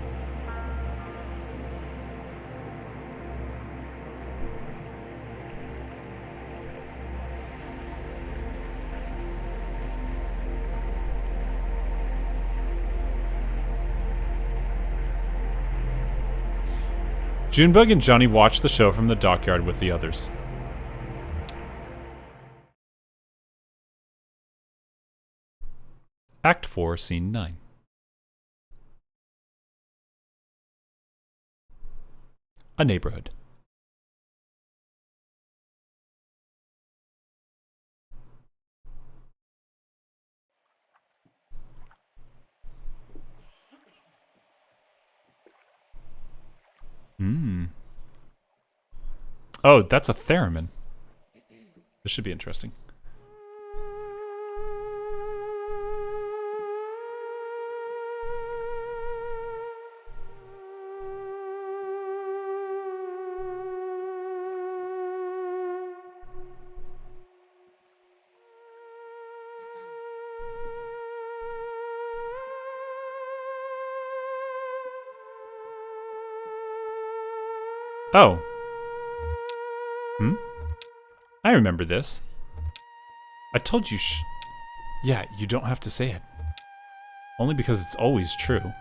Junebug and Johnny watched the show from the dockyard with the others. Act 4, Scene 9. A neighborhood. Oh, that's a theremin. This should be interesting. Oh. I remember this. I told you Yeah, you don't have to say it. Only because it's always true.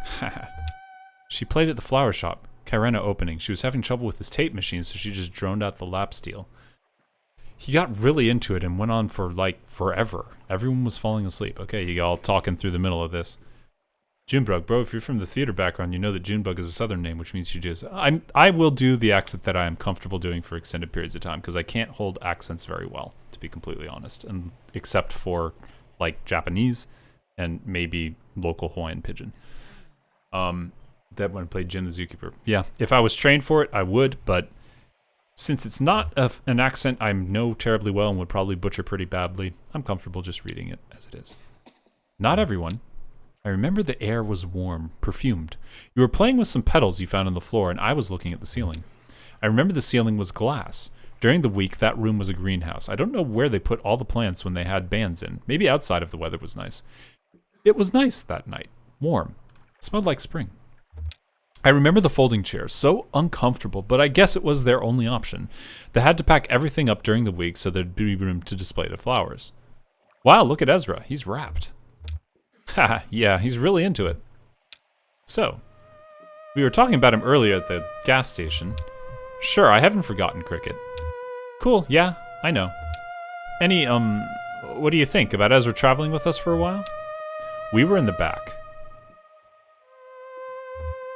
Haha. She played at the flower shop. Kyrena opening. She was having trouble with his tape machine, so she just droned out the lap steel. He got really into it and went on for, like, forever. Everyone was falling asleep. Okay, you all talking through the middle of this. Junebug, bro, if you're from the theater background, you know that Junebug is a southern name, which means you just... I will do the accent that I am comfortable doing for extended periods of time, because I can't hold accents very well, to be completely honest, and except for, like, Japanese and maybe local Hawaiian Pidgin. That when I played Jin the Zookeeper. Yeah, if I was trained for it, I would, but since it's not an accent I know terribly well and would probably butcher pretty badly, I'm comfortable just reading it as it is. Not everyone. I remember the air was warm, perfumed. You were playing with some petals you found on the floor, and I was looking at the ceiling. I remember the ceiling was glass. During the week, that room was a greenhouse. I don't know where they put all the plants when they had bands in. Maybe outside if the weather was nice. It was nice that night. Warm. It smelled like spring. I remember the folding chairs. So uncomfortable, but I guess it was their only option. They had to pack everything up during the week so there'd be room to display the flowers. Wow, look at Ezra. He's wrapped. Haha, yeah, he's really into it. So, we were talking about him earlier at the gas station. Sure, I haven't forgotten, Cricket. Cool, yeah, I know. What do you think about Ezra traveling with us for a while? We were in the back,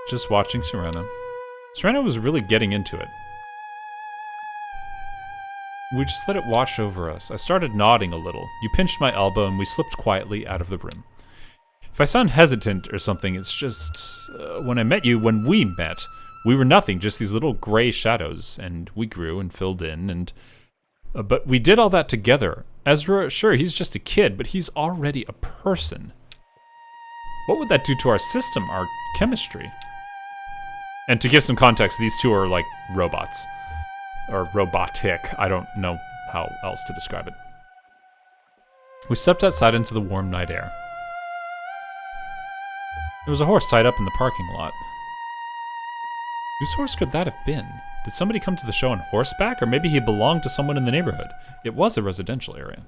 just watching Serena. Serena was really getting into it. We just let it wash over us. I started nodding a little. You pinched my elbow and we slipped quietly out of the room. If I sound hesitant or something, it's just... when we met, we were nothing, just these little gray shadows, and we grew and filled in, and... but we did all that together. Ezra, sure, he's just a kid, but he's already a person. What would that do to our system, our chemistry? And to give some context, these two are like robots. Or robotic. I don't know how else to describe it. We stepped outside into the warm night air. There was a horse tied up in the parking lot. Whose horse could that have been? Did somebody come to the show on horseback? Or maybe he belonged to someone in the neighborhood. It was a residential area.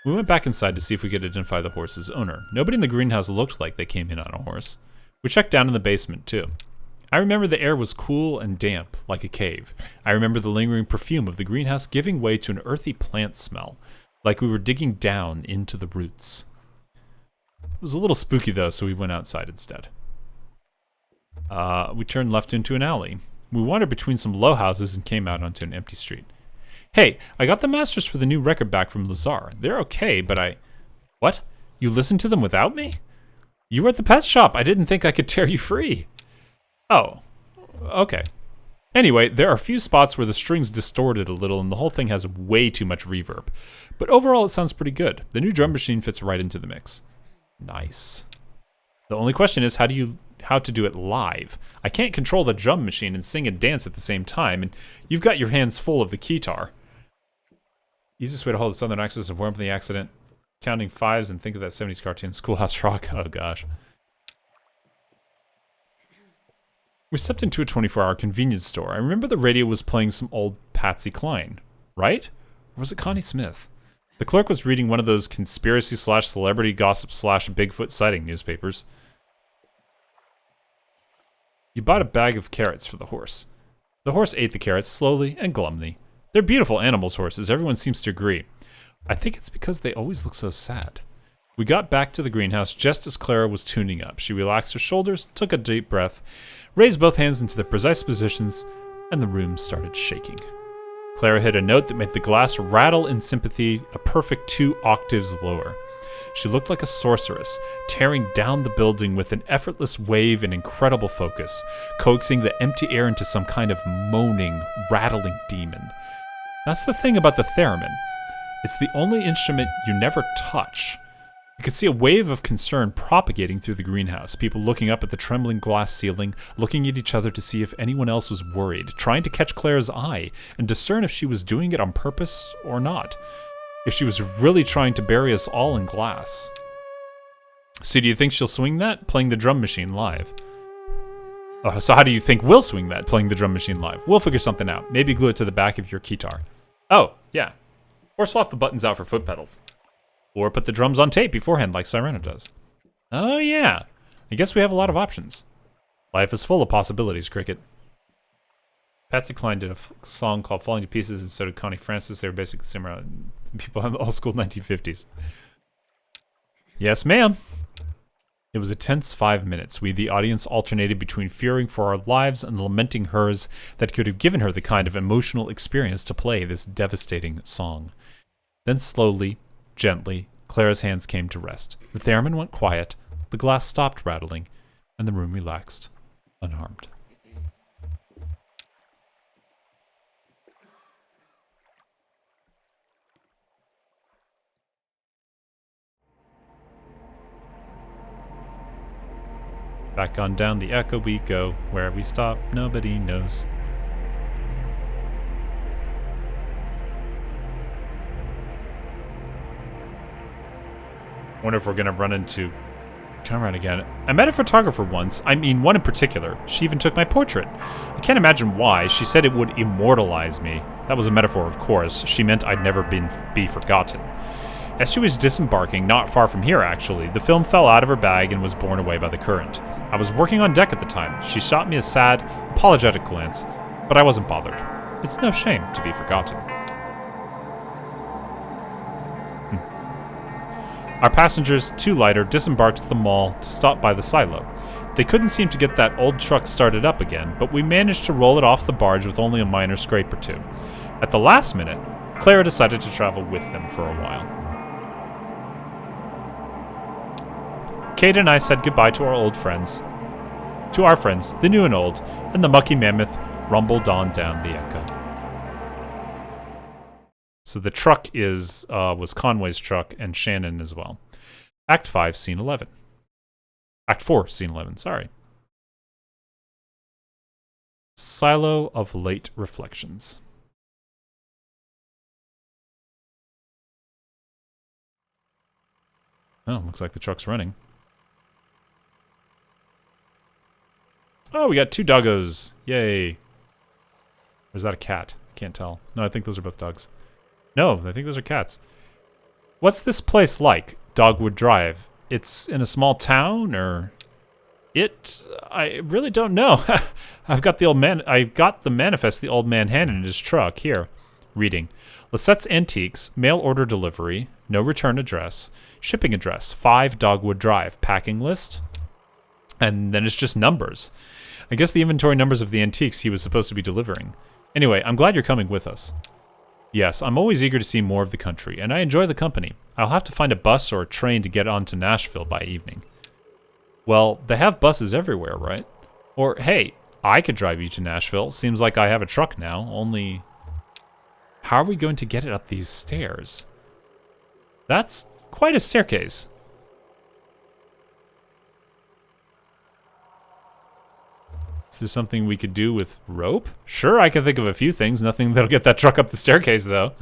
We went back inside to see if we could identify the horse's owner. Nobody in the greenhouse looked like they came in on a horse. We checked down in the basement, too. I remember the air was cool and damp, like a cave. I remember the lingering perfume of the greenhouse giving way to an earthy plant smell, like we were digging down into the roots. It was a little spooky, though, so we went outside instead. We turned left into an alley. We wandered between some low houses and came out onto an empty street. Hey, I got the masters for the new record back from Lazar. They're okay, but I... What? You listened to them without me? You were at the pet shop. I didn't think I could tear you free. Oh, okay. Anyway, there are a few spots where the strings distorted a little and the whole thing has way too much reverb. But overall, it sounds pretty good. The new drum machine fits right into the mix. Nice. The only question is how to do it live. I can't control the drum machine and sing and dance at the same time, and you've got your hands full of the guitar. Easiest way to hold the southern access of warmth in the accident. Counting fives and think of that 70s cartoon, Schoolhouse Rock. Oh gosh. We stepped into a 24-hour convenience store. I remember the radio was playing some old Patsy Cline, right? Or was it Connie Smith? The clerk was reading one of those conspiracy/celebrity gossip/Bigfoot sighting newspapers. You bought a bag of carrots for the horse. The horse ate the carrots slowly and glumly. They're beautiful animals, horses. Everyone seems to agree. I think it's because they always look so sad. We got back to the greenhouse just as Clara was tuning up. She relaxed her shoulders, took a deep breath, raised both hands into their precise positions, and the room started shaking. Clara hit a note that made the glass rattle in sympathy, a perfect 2 octaves lower. She looked like a sorceress, tearing down the building with an effortless wave and incredible focus, coaxing the empty air into some kind of moaning, rattling demon. That's the thing about the theremin. It's the only instrument you never touch. You could see a wave of concern propagating through the greenhouse, people looking up at the trembling glass ceiling, looking at each other to see if anyone else was worried, trying to catch Claire's eye and discern if she was doing it on purpose or not. If she was really trying to bury us all in glass. So do you think she'll swing that? Playing the drum machine live. So how do you think we'll swing that? Playing the drum machine live. We'll figure something out. Maybe glue it to the back of your guitar. Oh, yeah. Or swap the buttons out for foot pedals. Or put the drums on tape beforehand like Sirena does. Oh yeah. I guess we have a lot of options. Life is full of possibilities, Cricket. Patsy Cline did a song called Falling to Pieces, and so did Connie Francis. They were basically similar people in the old school 1950s. Yes, ma'am. It was a tense 5 minutes. We, the audience, alternated between fearing for our lives and lamenting hers that could have given her the kind of emotional experience to play this devastating song. Then slowly, gently, Clara's hands came to rest. The theremin went quiet, the glass stopped rattling, and the room relaxed, unharmed. Back on down the echo we go, where we stop, nobody knows. Wonder if we're gonna run into... Come around again. I met a photographer once. I mean, one in particular. She even took my portrait. I can't imagine why. She said it would immortalize me. That was a metaphor, of course. She meant I'd never be forgotten. As she was disembarking, not far from here actually, the film fell out of her bag and was borne away by the current. I was working on deck at the time. She shot me a sad, apologetic glance, but I wasn't bothered. It's no shame to be forgotten. Our passengers, 2 lighter, disembarked at the mall to stop by the silo. They couldn't seem to get that old truck started up again, but we managed to roll it off the barge with only a minor scrape or 2. At the last minute, Clara decided to travel with them for a while. Kate and I said goodbye to our old friends. To our friends, the new and old, and the mucky mammoth rumbled on down the echo. So the truck was Conway's truck and Shannon as well. Act 5, Scene 11. Act 4, Scene 11, sorry. Silo of Late Reflections. Oh, looks like the truck's running. Oh, we got 2 doggos. Yay. Or is that a cat? I can't tell. No, I think those are both dogs. No, I think those are cats. What's this place like, Dogwood Drive? It's in a small town, or... I really don't know. I've got the manifest the old man handed in his truck. Here. Reading. Lisette's Antiques, mail order delivery, no return address, shipping address, 5 Dogwood Drive, packing list, and then it's just numbers. I guess the inventory numbers of the antiques he was supposed to be delivering. Anyway, I'm glad you're coming with us. Yes, I'm always eager to see more of the country, and I enjoy the company. I'll have to find a bus or a train to get on to Nashville by evening. Well, they have buses everywhere, right? Or, hey, I could drive you to Nashville. Seems like I have a truck now, only... How are we going to get it up these stairs? That's quite a staircase. Is there something we could do with rope? Sure, I can think of a few things. Nothing that'll get that truck up the staircase, though.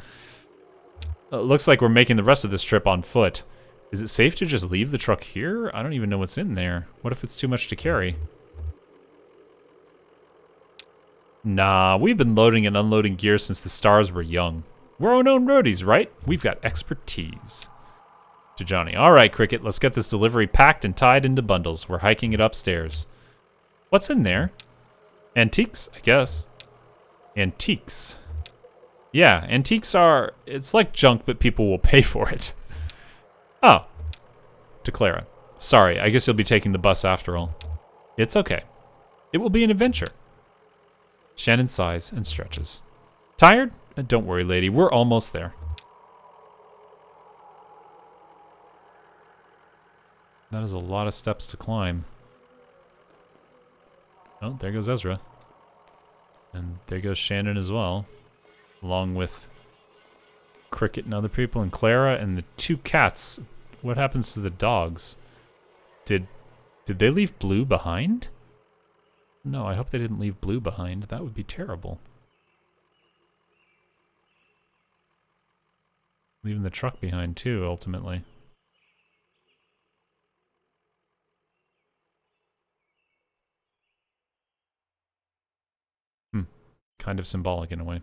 Looks like we're making the rest of this trip on foot. Is it safe to just leave the truck here? I don't even know what's in there. What if it's too much to carry? Nah, we've been loading and unloading gear since the stars were young. We're our own roadies, right? We've got expertise. To Johnny. All right, Cricket, let's get this delivery packed and tied into bundles. We're hiking it upstairs. What's in there? Antiques, I guess. Antiques. Yeah, antiques are... It's like junk, but people will pay for it. Oh. To Clara. Sorry, I guess you'll be taking the bus after all. It's okay. It will be an adventure. Shannon sighs and stretches. Tired? Don't worry, lady. We're almost there. That is a lot of steps to climb. Oh, there goes Ezra. And there goes Shannon as well. Along with Cricket and other people, and Clara and the 2 cats. What happens to the dogs? Did they leave Blue behind? No, I hope they didn't leave Blue behind. That would be terrible. Leaving the truck behind too, ultimately. Kind of symbolic in a way.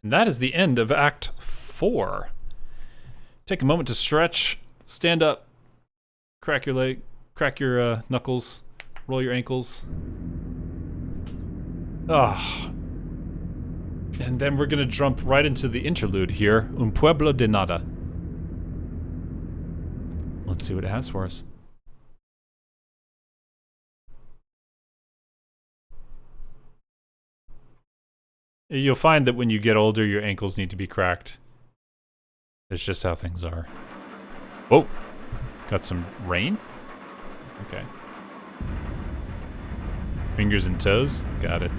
And that is the end of Act 4. Take a moment to stretch, stand up, crack your leg, crack your knuckles, roll your ankles. And then we're gonna jump right into the interlude here, Un Pueblo de Nada. Let's see what it has for us. You'll find that when you get older, your ankles need to be cracked. It's just how things are. Whoa! Got some rain? Okay. Fingers and toes? Got it.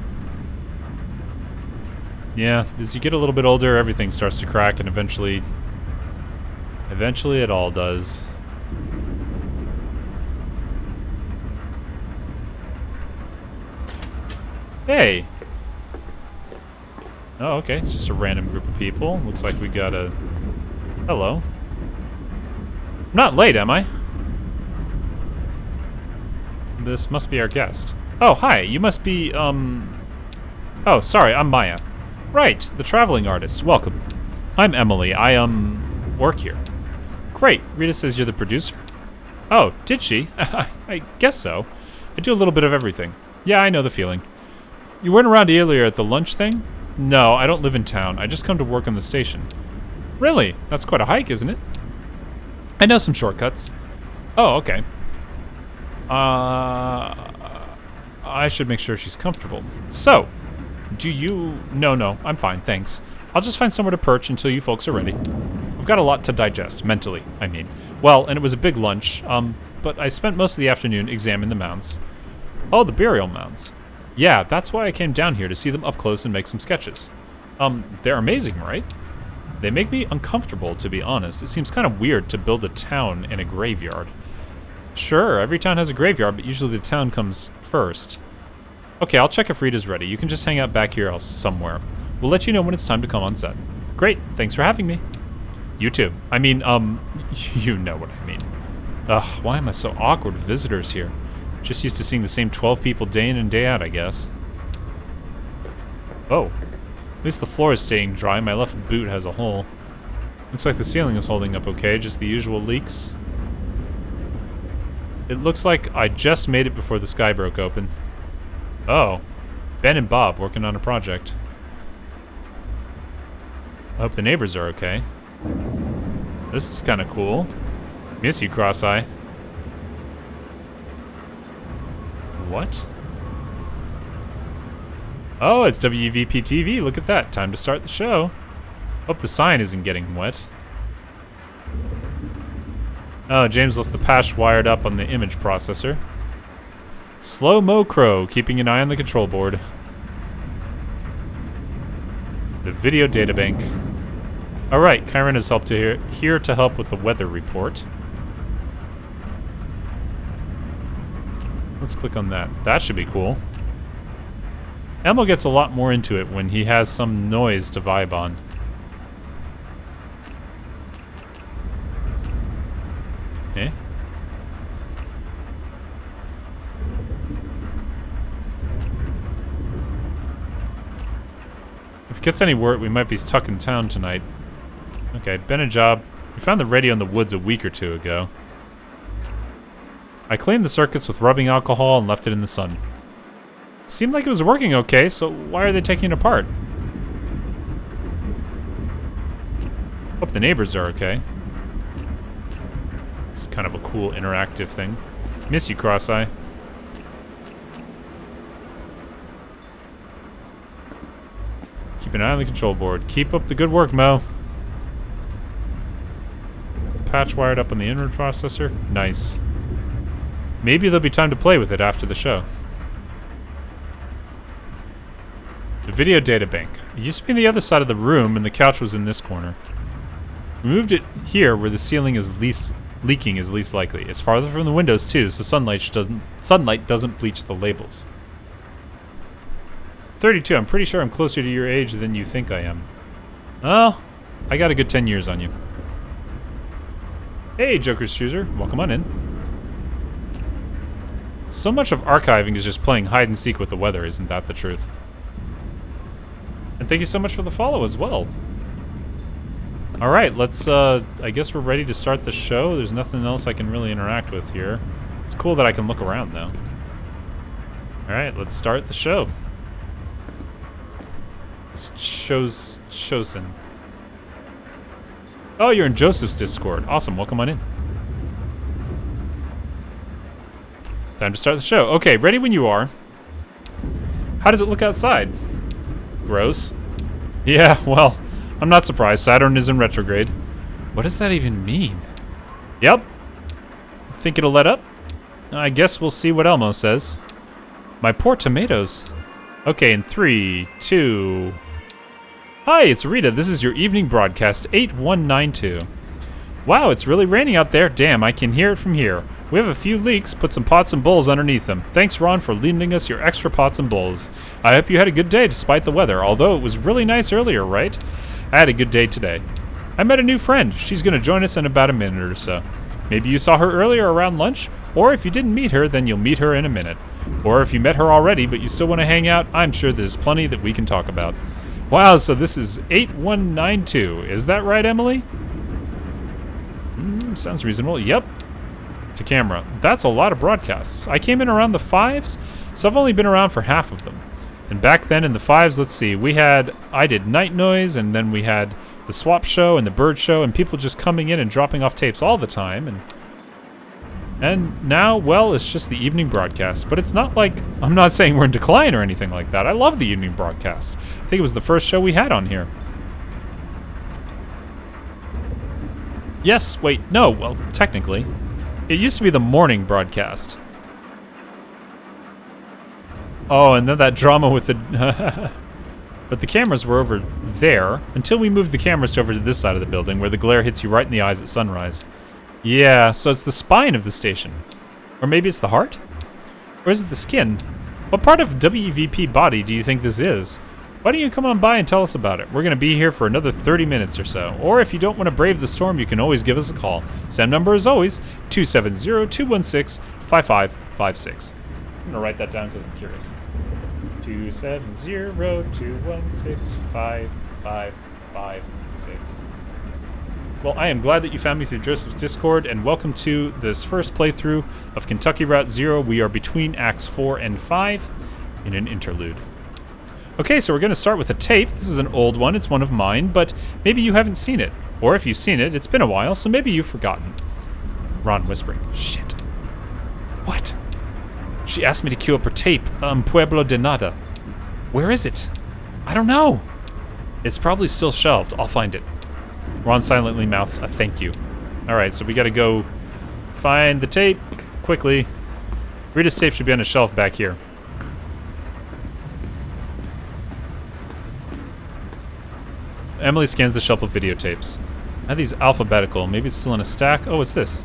Yeah, as you get a little bit older, everything starts to crack, and eventually it all does. Hey! Oh, okay, it's just a random group of people. Looks like we got a... Hello. I'm not late, am I? This must be our guest. Oh, hi, you must be, Oh, sorry, I'm Maya. Right, the traveling artist. Welcome. I'm Emily. I, work here. Great. Rita says you're the producer? Oh, did she? I guess so. I do a little bit of everything. Yeah, I know the feeling. You weren't around earlier at the lunch thing? No, I don't live in town. I just come to work on the station. Really? That's quite a hike, isn't it? I know some shortcuts. Oh, okay. I should make sure she's comfortable. So, do you... No, I'm fine, thanks. I'll just find somewhere to perch until you folks are ready. I've got a lot to digest, mentally, I mean. Well, and it was a big lunch, but I spent most of the afternoon examining the mounds. Oh, the burial mounds. Yeah, that's why I came down here, to see them up close and make some sketches. They're amazing, right? They make me uncomfortable, to be honest. It seems kind of weird to build a town in a graveyard. Sure, every town has a graveyard, but usually the town comes first. Okay, I'll check if Rita's ready. You can just hang out back here else somewhere. We'll let you know when it's time to come on set. Great, thanks for having me. You too. I mean, you know what I mean. Ugh, why am I so awkward with visitors here? Just used to seeing the same 12 people day in and day out, I guess. Oh. At least the floor is staying dry. My left boot has a hole. Looks like the ceiling is holding up okay, just the usual leaks. It looks like I just made it before the sky broke open. Oh. Ben and Bob working on a project. I hope the neighbors are okay. This is kind of cool. Miss you, Cross-Eye. What? Oh, it's WVP-TV. Look at that. Time to start the show. Hope the sign isn't getting wet. Oh, James left the patch wired up on the image processor. Slow-mo crow, keeping an eye on the control board. The video databank. Alright, Kyron is here to help with the weather report. Let's click on that. That should be cool. Emil gets a lot more into it when he has some noise to vibe on. Eh? If it gets any word, we might be stuck in town tonight. Okay, been a job. We found the radio in the woods a week or two ago. I cleaned the circuits with rubbing alcohol and left it in the sun. Seemed like it was working okay, so why are they taking it apart? Hope the neighbors are okay. It's kind of a cool interactive thing. Miss you, Cross-Eye. Keep an eye on the control board. Keep up the good work, Mo. Patch wired up on the inward processor. Nice. Maybe there'll be time to play with it after the show. The video data bank. It used to be on the other side of the room, and the couch was in this corner. We moved it here where the ceiling is leaking is least likely. It's farther from the windows too, so sunlight doesn't bleach the labels. 32. I'm pretty sure I'm closer to your age than you think I am. Oh, I got a good 10 years on you. Hey, Joker's Chooser. Welcome on in. So much of archiving is just playing hide and seek with the weather, isn't that the truth? And thank you so much for the follow as well. Alright, let's, I guess we're ready to start the show. There's nothing else I can really interact with here. It's cool that I can look around, though. Alright, let's start the show. It's Chosen. Oh, you're in Joseph's Discord. Awesome, welcome on in. Time to start the show. Okay, ready when you are. How does it look outside? Gross. Yeah, well, I'm not surprised. Saturn is in retrograde. What does that even mean? Yep. Think it'll let up? I guess we'll see what Elmo says. My poor tomatoes. Okay, in 3, 2... Hi, it's Rita. This is your evening broadcast, 8192. Wow, it's really raining out there. Damn, I can hear it from here. We have a few leaks. Put some pots and bowls underneath them. Thanks, Ron, for lending us your extra pots and bowls. I hope you had a good day despite the weather, although it was really nice earlier, right? I had a good day today. I met a new friend. She's going to join us in about a minute or so. Maybe you saw her earlier around lunch, or if you didn't meet her, then you'll meet her in a minute. Or if you met her already but you still want to hang out, I'm sure there's plenty that we can talk about. Wow, so this is 8192. Is that right, Emily? Sounds reasonable. Yep. To camera. That's a lot of broadcasts. I came in around the 5s, so I've only been around for half of them. And back then in the 5s, let's see, I did Night Noise, and then we had the Swap Show and the Bird Show, and people just coming in and dropping off tapes all the time. And now, well, it's just the evening broadcast. But it's not like, I'm not saying we're in decline or anything like that. I love the evening broadcast. I think it was the first show we had on here. Yes, wait, no, well, technically. It used to be the morning broadcast. Oh, and then that drama with the... But the cameras were over there, until we moved the cameras over to this side of the building, where the glare hits you right in the eyes at sunrise. Yeah, so it's the spine of the station. Or maybe it's the heart? Or is it the skin? What part of WVP body do you think this is? Why don't you come on by and tell us about it? We're going to be here for another 30 minutes or so. Or if you don't want to brave the storm, you can always give us a call. Same number as always, 270-216-5556. I'm going to write that down because I'm curious. 270-216-5556. Well, I am glad that you found me through Joseph's Discord, and welcome to this first playthrough of Kentucky Route Zero. We are between Acts 4 and 5 in an interlude. Okay, so we're going to start with a tape. This is an old one. It's one of mine, but maybe you haven't seen it. Or if you've seen it, it's been a while, so maybe you've forgotten. Ron whispering. Shit. What? She asked me to queue up her tape, Pueblo de Nada. Where is it? I don't know. It's probably still shelved. I'll find it. Ron silently mouths a thank you. Alright, so we gotta go find the tape quickly. Rita's tape should be on a shelf back here. Emily scans the shelf of videotapes. Now these alphabetical. Maybe it's still in a stack. Oh, it's this.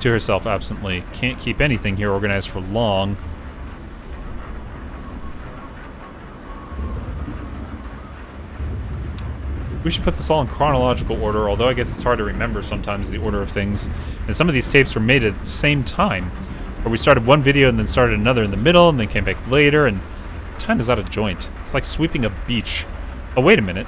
To herself absently. Can't keep anything here organized for long. We should put this all in chronological order, although I guess it's hard to remember sometimes the order of things. And some of these tapes were made at the same time, where we started one video and then started another in the middle and then came back later, and time is out of joint. It's like sweeping a beach. Oh, wait a minute.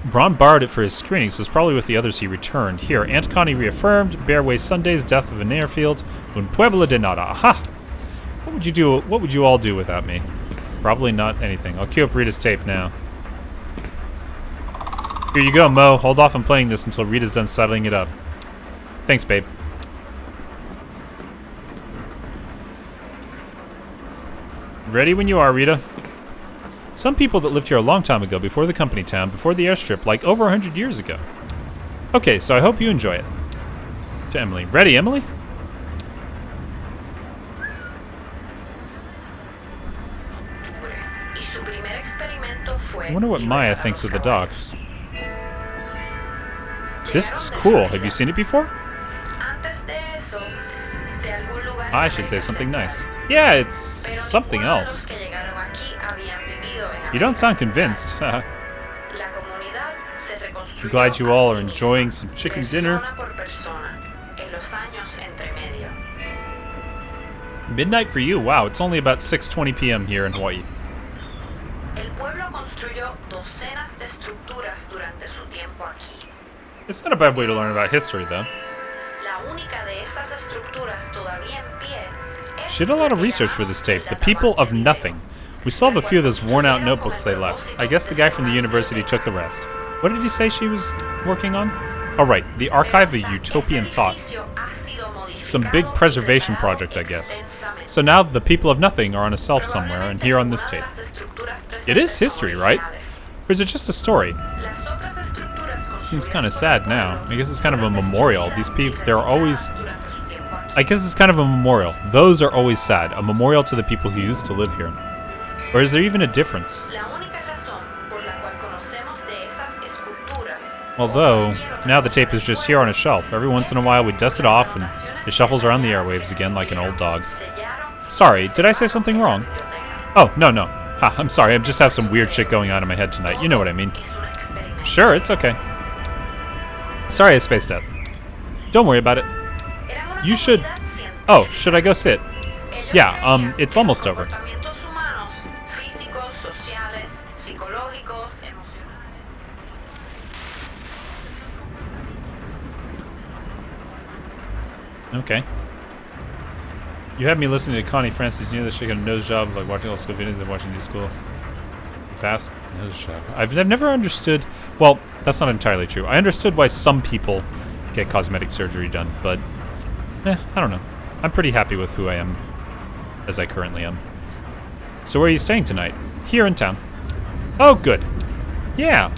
Braun borrowed it for his screening, so it's probably with the others he returned. Here, Aunt Connie reaffirmed, Bearway Sundays, Death of an Airfield, Un Pueblo de Nada. Aha! What would you do? What would you all do without me? Probably not anything. I'll queue up Rita's tape now. Here you go, Mo. Hold off on playing this until Rita's done settling it up. Thanks, babe. Ready when you are, Rita. Some people that lived here a long time ago, before the company town, before the airstrip, like over 100 years ago. Okay, so I hope you enjoy it. To Emily. Ready, Emily? I wonder what Maya thinks of the dock. This is cool. Have you seen it before? I should say something nice. Yeah, it's something else. You don't sound convinced. I'm glad you all are enjoying some chicken dinner. Midnight for you? Wow, it's only about 6:20 p.m. here in Hawaii. It's not a bad way to learn about history, though. She did a lot of research for this tape. The People of Nothing. We still have a few of those worn-out notebooks they left. I guess the guy from the university took the rest. What did he say she was working on? Oh, right. The Archive of Utopian Thought. Some big preservation project, I guess. So now the People of Nothing are on a shelf somewhere, and here on this tape. It is history, right? Or is it just a story? Seems kind of sad now. I guess it's kind of a memorial. These people, they're always... I guess it's kind of a memorial. Those are always sad. A memorial to the people who used to live here. Or is there even a difference? Although, now the tape is just here on a shelf. Every once in a while we dust it off and it shuffles around the airwaves again like an old dog. Sorry, did I say something wrong? Oh, no. Ha, I'm sorry, I just have some weird shit going on in my head tonight. You know what I mean. Sure, it's okay. Sorry I spaced out. Don't worry about it. You should... Oh, should I go sit? Yeah, it's almost over. Okay. You had me listening to Connie Francis. You know that she got a nose job, like watching all school videos and watching new school. Fast nose job. I've never understood... Well, that's not entirely true. I understood why some people get cosmetic surgery done, but... I don't know. I'm pretty happy with who I am, as I currently am. So where are you staying tonight? Here in town. Oh, good. Yeah.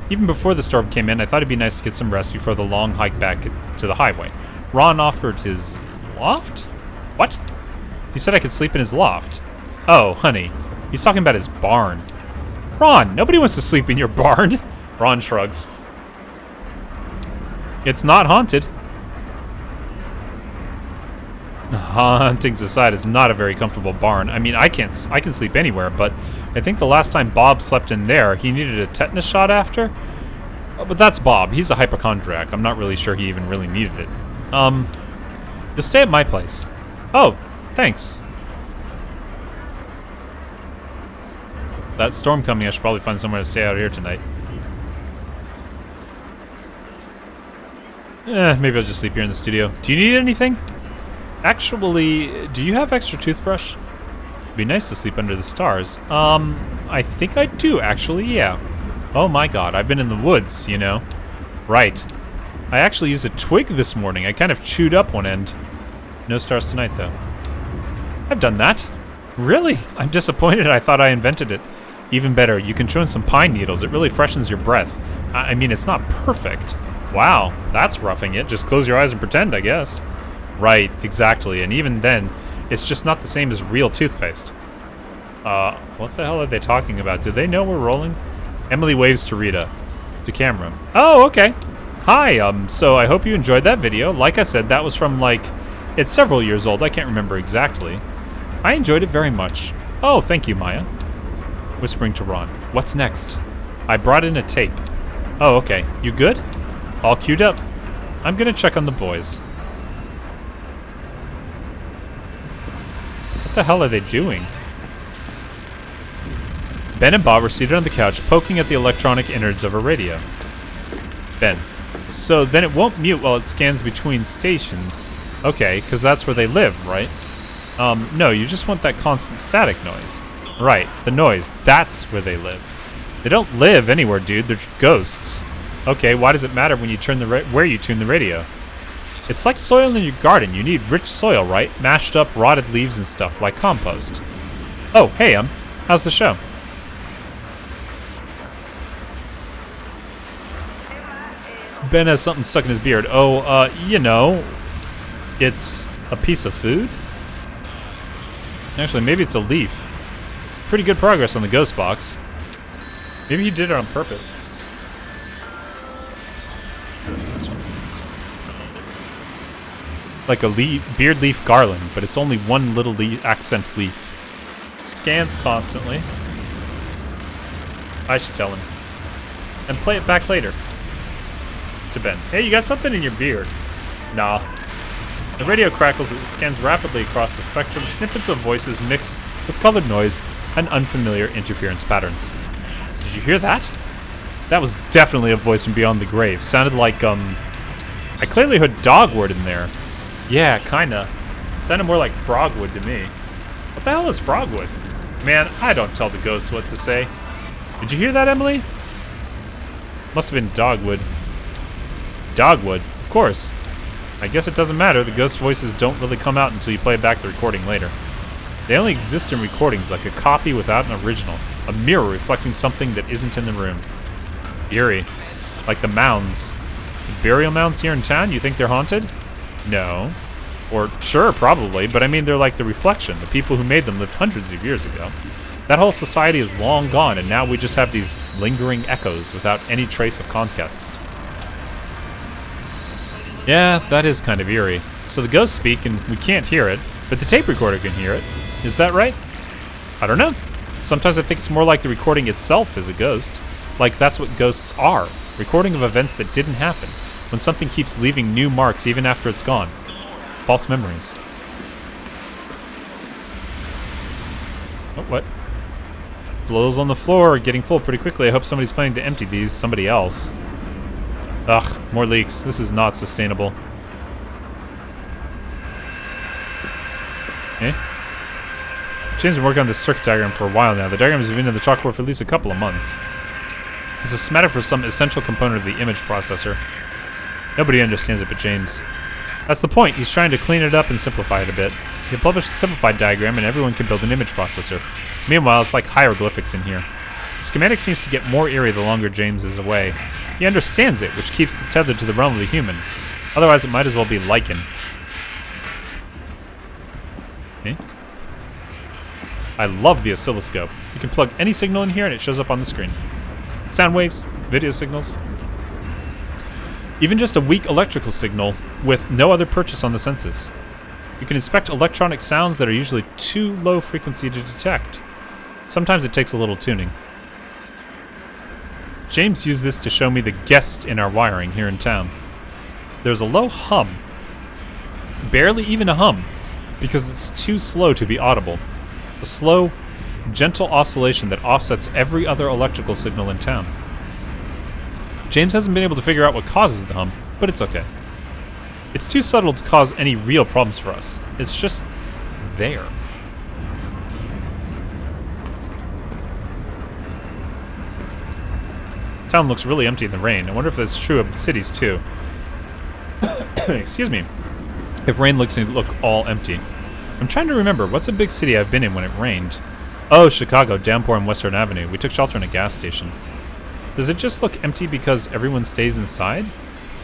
Even before the storm came in, I thought it'd be nice to get some rest before the long hike back to the highway. Ron offered his loft? What? He said I could sleep in his loft. Oh, honey. He's talking about his barn. Ron, nobody wants to sleep in your barn. Ron shrugs. It's not haunted. Hauntings aside, it's not a very comfortable barn. I mean, I can sleep anywhere, but I think the last time Bob slept in there, he needed a tetanus shot after. But that's Bob. He's a hypochondriac. I'm not really sure he even really needed it. You'll stay at my place. Oh, thanks. That storm coming, I should probably find somewhere to stay out here tonight. Maybe I'll just sleep here in the studio. Do you need anything? Actually, do you have extra toothbrush? It'd be nice to sleep under the stars. I think I do, actually, yeah. Oh my god, I've been in the woods, you know. Right. I actually used a twig this morning. I kind of chewed up one end. No stars tonight, though. I've done that. Really? I'm disappointed. I thought I invented it. Even better, you can chew on some pine needles. It really freshens your breath. I mean, it's not perfect. Wow, that's roughing it. Just close your eyes and pretend, I guess. Right, exactly. And even then, it's just not the same as real toothpaste. What the hell are they talking about? Do they know we're rolling? Emily waves to Rita. To camera. Oh, okay. Hi, so I hope you enjoyed that video. Like I said, that was from, like, it's several years old. I can't remember exactly. I enjoyed it very much. Oh, thank you, Maya. Whispering to Ron. What's next? I brought in a tape. Oh, okay. You good? All queued up. I'm gonna check on the boys. What the hell are they doing? Ben and Bob are seated on the couch, poking at the electronic innards of a radio. Ben. So then it won't mute while it scans between stations. Okay, because that's where they live, right? No, you just want that constant static noise. Right, the noise. That's where they live. They don't live anywhere, dude. They're ghosts. Okay, why does it matter when you turn where you tune the radio? It's like soil in your garden. You need rich soil, right? Mashed up, rotted leaves and stuff, like compost. Oh, hey, how's the show? Ben has something stuck in his beard. Oh, you know, it's a piece of food? Actually, maybe it's a leaf. Pretty good progress on the ghost box. Maybe he did it on purpose. Like a beard leaf garland, but it's only one little accent leaf. Scans constantly. I should tell him. And play it back later. To Ben. Hey, you got something in your beard. Nah. The radio crackles as it scans rapidly across the spectrum. Snippets of voices mix with colored noise and unfamiliar interference patterns. Did you hear that? That was definitely a voice from beyond the grave. Sounded like, I clearly heard dogwood in there. Yeah, kinda. Sounded more like frogwood to me. What the hell is frogwood? Man, I don't tell the ghosts what to say. Did you hear that, Emily? Must have been dogwood. Dogwood, of course. I guess it doesn't matter. The ghost voices don't really come out until you play back the recording later. They only exist in recordings, like a copy without an original. A mirror reflecting something that isn't in the room. Eerie. Like the mounds. The burial mounds here in town, you think they're haunted? No. Or, sure, probably, but I mean they're like the reflection. The people who made them lived hundreds of years ago. That whole society is long gone, and now we just have these lingering echoes without any trace of context. Yeah, that is kind of eerie. So the ghosts speak, and we can't hear it, but the tape recorder can hear it. Is that right? I don't know. Sometimes I think it's more like the recording itself is a ghost. Like that's what ghosts are. Recording of events that didn't happen. when something keeps leaving new marks even after it's gone. False memories. Oh, what? Blows on the floor are getting full pretty quickly. I hope somebody's planning to empty these. Somebody else. Ugh, more leaks. This is not sustainable. Okay. James has been working on this circuit diagram for a while now. The diagram has been in the chalkboard for at least a couple of months. It's a schematic for some essential component of the image processor. Nobody understands it but James. That's the point. He's trying to clean it up and simplify it a bit. He'll publish a simplified diagram and everyone can build an image processor. Meanwhile, it's like hieroglyphics in here. The schematic seems to get more eerie the longer James is away. He understands it, which keeps it tethered to the realm of the human. Otherwise, it might as well be lichen. Okay. I love the oscilloscope. You can plug any signal in here and it shows up on the screen. Sound waves, video signals. Even just a weak electrical signal with no other purchase on the senses. You can inspect electronic sounds that are usually too low frequency to detect. Sometimes it takes a little tuning. James used this to show me the guest in our wiring here in town. There's a low hum. Barely even a hum, because it's too slow to be audible. A slow, gentle oscillation that offsets every other electrical signal in town. James hasn't been able to figure out what causes the hum, but it's okay. It's too subtle to cause any real problems for us. It's just there. Town looks really empty in the rain. I wonder if that's true of cities too. Excuse me. If rain looks all empty. I'm trying to remember, what's a big city I've been in when it rained? Oh, Chicago, downpour on Western Avenue. We took shelter in a gas station. Does it just look empty because everyone stays inside?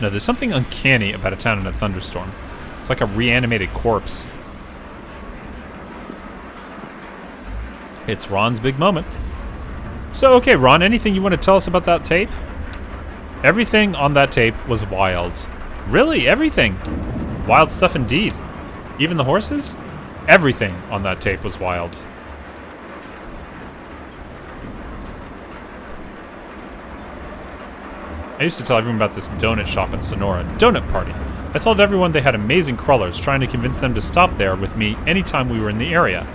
No, there's something uncanny about a town in a thunderstorm. It's like a reanimated corpse. It's Ron's big moment. So, okay, Ron, anything you want to tell us about that tape? Everything on that tape was wild. Really, everything. Wild stuff indeed. Even the horses? Everything on that tape was wild. I used to tell everyone about this donut shop in Sonora. Donut Party. I told everyone they had amazing crawlers, trying to convince them to stop there with me anytime we were in the area.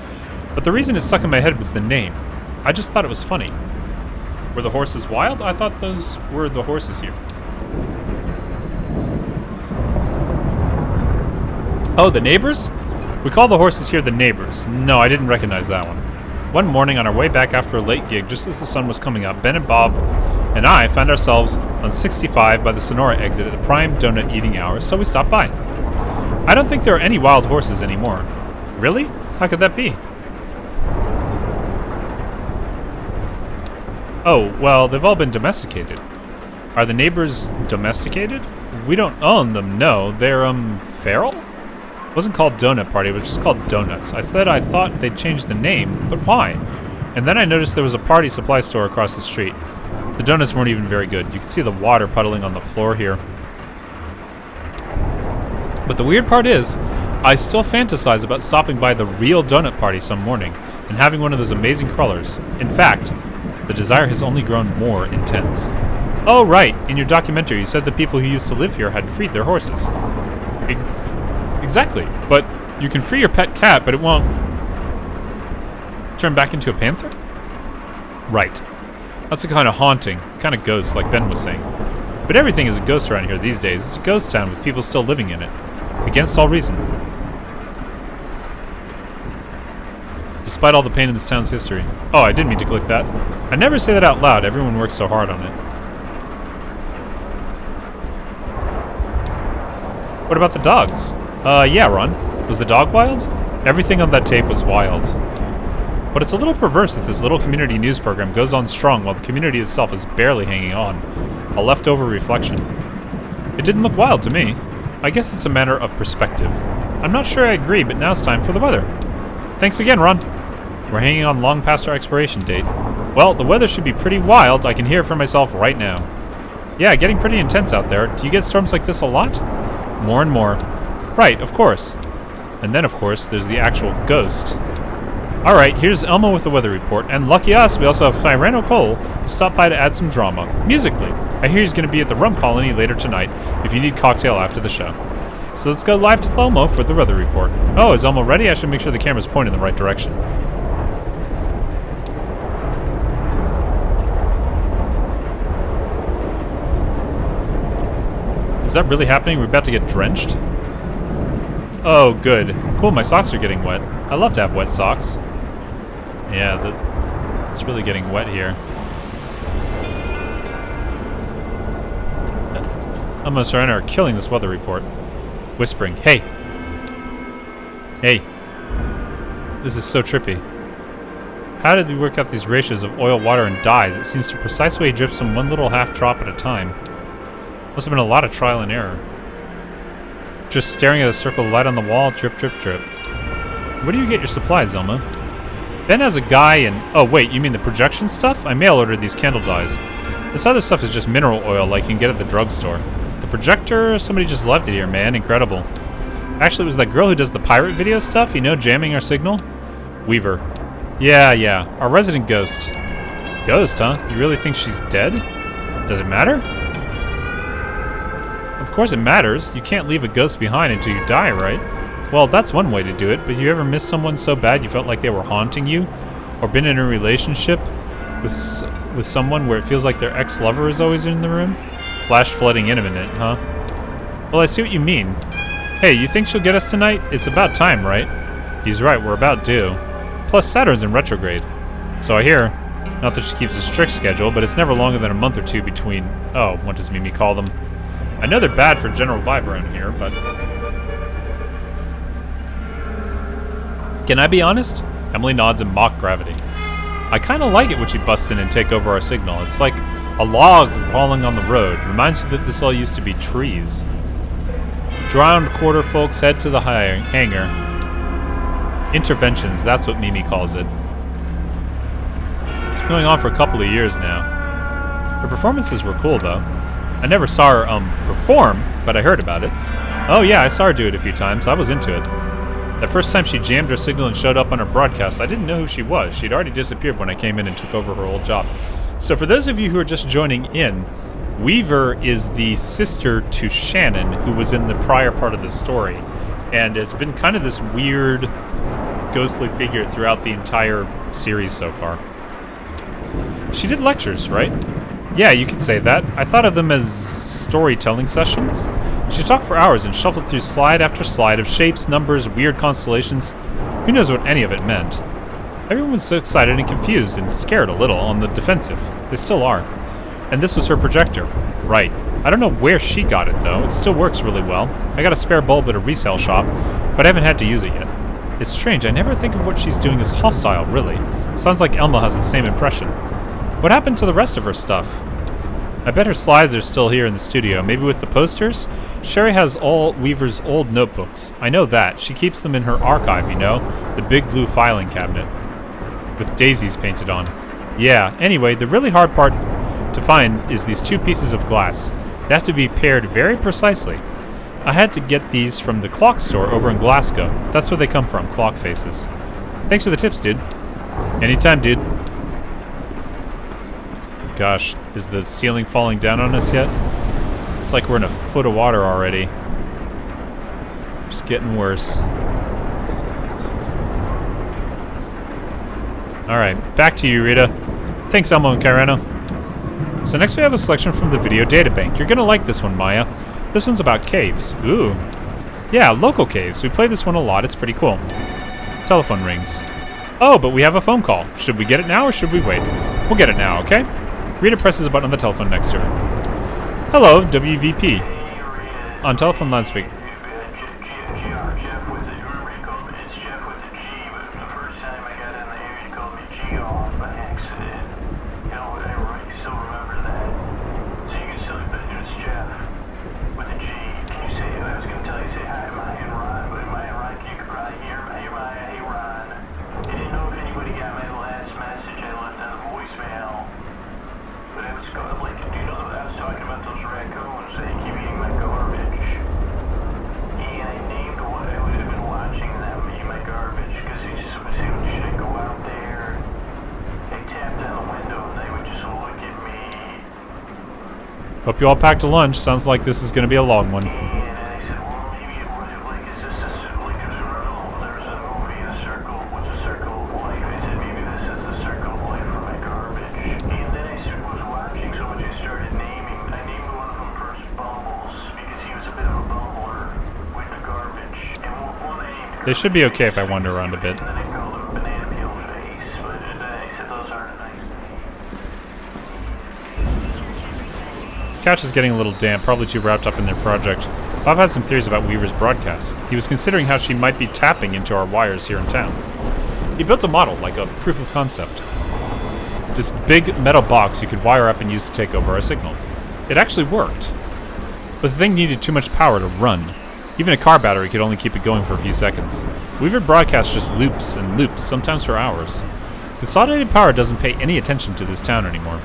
But the reason it stuck in my head was the name. I just thought it was funny. Were the horses wild? I thought those were the horses here. Oh, the neighbors? We call the horses here the neighbors. No, I didn't recognize that one. One morning on our way back after a late gig, just as the sun was coming up, Ben and Bob and I found ourselves on 65 by the Sonora exit at the prime donut eating hour, so we stopped by. I don't think there are any wild horses anymore. Really? How could that be? Oh, well, they've all been domesticated. Are the neighbors domesticated? We don't own them, no. They're, feral? It wasn't called Donut Party, it was just called Donuts. I said I thought they'd changed the name, but why? And then I noticed there was a party supply store across the street. The donuts weren't even very good. You can see the water puddling on the floor here. But the weird part is, I still fantasize about stopping by the real Donut Party some morning and having one of those amazing crawlers. In fact, the desire has only grown more intense. Oh, right. In your documentary, you said the people who used to live here had freed their horses. Exactly. But you can free your pet cat, but it won't turn back into a panther? Right. That's a kind of haunting, kind of ghost, like Ben was saying. But everything is a ghost around here these days. It's a ghost town with people still living in it. Against all reason. Despite all the pain in this town's history. Oh, I didn't mean to click that. I never say that out loud. Everyone works so hard on it. What about the dogs? Yeah, Ron. Was the dog wild? Everything on that tape was wild. But it's a little perverse that this little community news program goes on strong while the community itself is barely hanging on. A leftover reflection. It didn't look wild to me. I guess it's a matter of perspective. I'm not sure I agree, but now it's time for the weather. Thanks again, Ron. We're hanging on long past our expiration date. Well, the weather should be pretty wild. I can hear it for myself right now. Yeah, getting pretty intense out there. Do you get storms like this a lot? More and more. Right, of course. And then, of course, there's the actual ghost. Alright, here's Elmo with the weather report, and lucky us, we also have Tyrano Cole, who stopped by to add some drama. Musically. I hear he's going to be at the Rum Colony later tonight, if you need cocktail after the show. So let's go live to Elmo for the weather report. Oh, is Elmo ready? I should make sure the camera's pointed in the right direction. Is that really happening? We're about to get drenched? Oh, good. Cool, my socks are getting wet. I love to have wet socks. Yeah, it's really getting wet here. Elmo and Serena are killing this weather report. Whispering, hey! Hey! This is so trippy. How did we work out these ratios of oil, water, and dyes? It seems to precisely drip from one little half drop at a time. Must have been a lot of trial and error. Just staring at a circle of light on the wall, drip, drip, drip. Where do you get your supplies, Elmo? Ben has a guy in... Oh, wait, you mean the projection stuff? I mail-ordered these candle dyes. This other stuff is just mineral oil like you can get at the drugstore. The projector? Somebody just left it here, man. Incredible. Actually, it was that girl who does the pirate video stuff, you know, jamming our signal? Weaver. Yeah. Our resident ghost. Ghost, huh? You really think she's dead? Does it matter? Of course it matters. You can't leave a ghost behind until you die, right? Well, that's one way to do it, but you ever miss someone so bad you felt like they were haunting you? Or been in a relationship with someone where it feels like their ex-lover is always in the room? Flash flooding imminent, huh? Well, I see what you mean. Hey, you think she'll get us tonight? It's about time, right? He's right, we're about due. Plus, Saturn's in retrograde. So I hear. Not that she keeps a strict schedule, but it's never longer than a month or two between... Oh, what does Mimi call them? I know they're bad for general vibe around here, but... Can I be honest? Emily nods in mock gravity. I kinda like it when she busts in and take over our signal. It's like a log falling on the road. Reminds you that this all used to be trees. Drowned quarter folks head to the hangar. Interventions, that's what Mimi calls it. It's been going on for a couple of years now. Her performances were cool, though. I never saw her, perform, but I heard about it. Oh yeah, I saw her do it a few times. I was into it. The first time she jammed her signal and showed up on her broadcast, I didn't know who she was. She'd already disappeared when I came in and took over her old job. So for those of you who are just joining in, Weaver is the sister to Shannon, who was in the prior part of the story, and has been kind of this weird, ghostly figure throughout the entire series so far. She did lectures, right? Yeah, you could say that. I thought of them as storytelling sessions. She talked for hours and shuffled through slide after slide of shapes, numbers, weird constellations. Who knows what any of it meant? Everyone was so excited and confused and scared a little, on the defensive. They still are. And this was her projector. Right. I don't know where she got it, though. It still works really well. I got a spare bulb at a resale shop, but I haven't had to use it yet. It's strange. I never think of what she's doing as hostile, really. Sounds like Elmo has the same impression. What happened to the rest of her stuff? I bet her slides are still here in the studio, maybe with the posters? Sherry has all Weaver's old notebooks. I know that. She keeps them in her archive, you know? The big blue filing cabinet. With daisies painted on. Yeah, anyway, the really hard part to find is these two pieces of glass. They have to be paired very precisely. I had to get these from the clock store over in Glasgow. That's where they come from, clock faces. Thanks for the tips, dude. Anytime, dude. Gosh, is the ceiling falling down on us yet? It's like we're in a foot of water already. Just getting worse. Alright, back to you, Rita. Thanks, Elmo and Kyrano. So next we have a selection from the video databank. You're gonna like this one, Maya. This one's about caves. Ooh. Yeah, local caves. We play this one a lot. It's pretty cool. Telephone rings. Oh, but we have a phone call. Should we get it now or should we wait? We'll get it now, okay? Rita presses a button on the telephone next to her. Hello, WVP. On telephone loudspeaker. Hope you all packed a lunch. Sounds like this is going to be a long one. They should be okay if I wander around a bit. Couch is getting a little damp, probably too wrapped up in their project. Bob had some theories about Weaver's broadcast. He was considering how she might be tapping into our wires here in town. He built a model, like a proof of concept. This big metal box you could wire up and use to take over our signal. It actually worked. But the thing needed too much power to run. Even a car battery could only keep it going for a few seconds. Weaver broadcast just loops and loops, sometimes for hours. Consolidated Power doesn't pay any attention to this town anymore,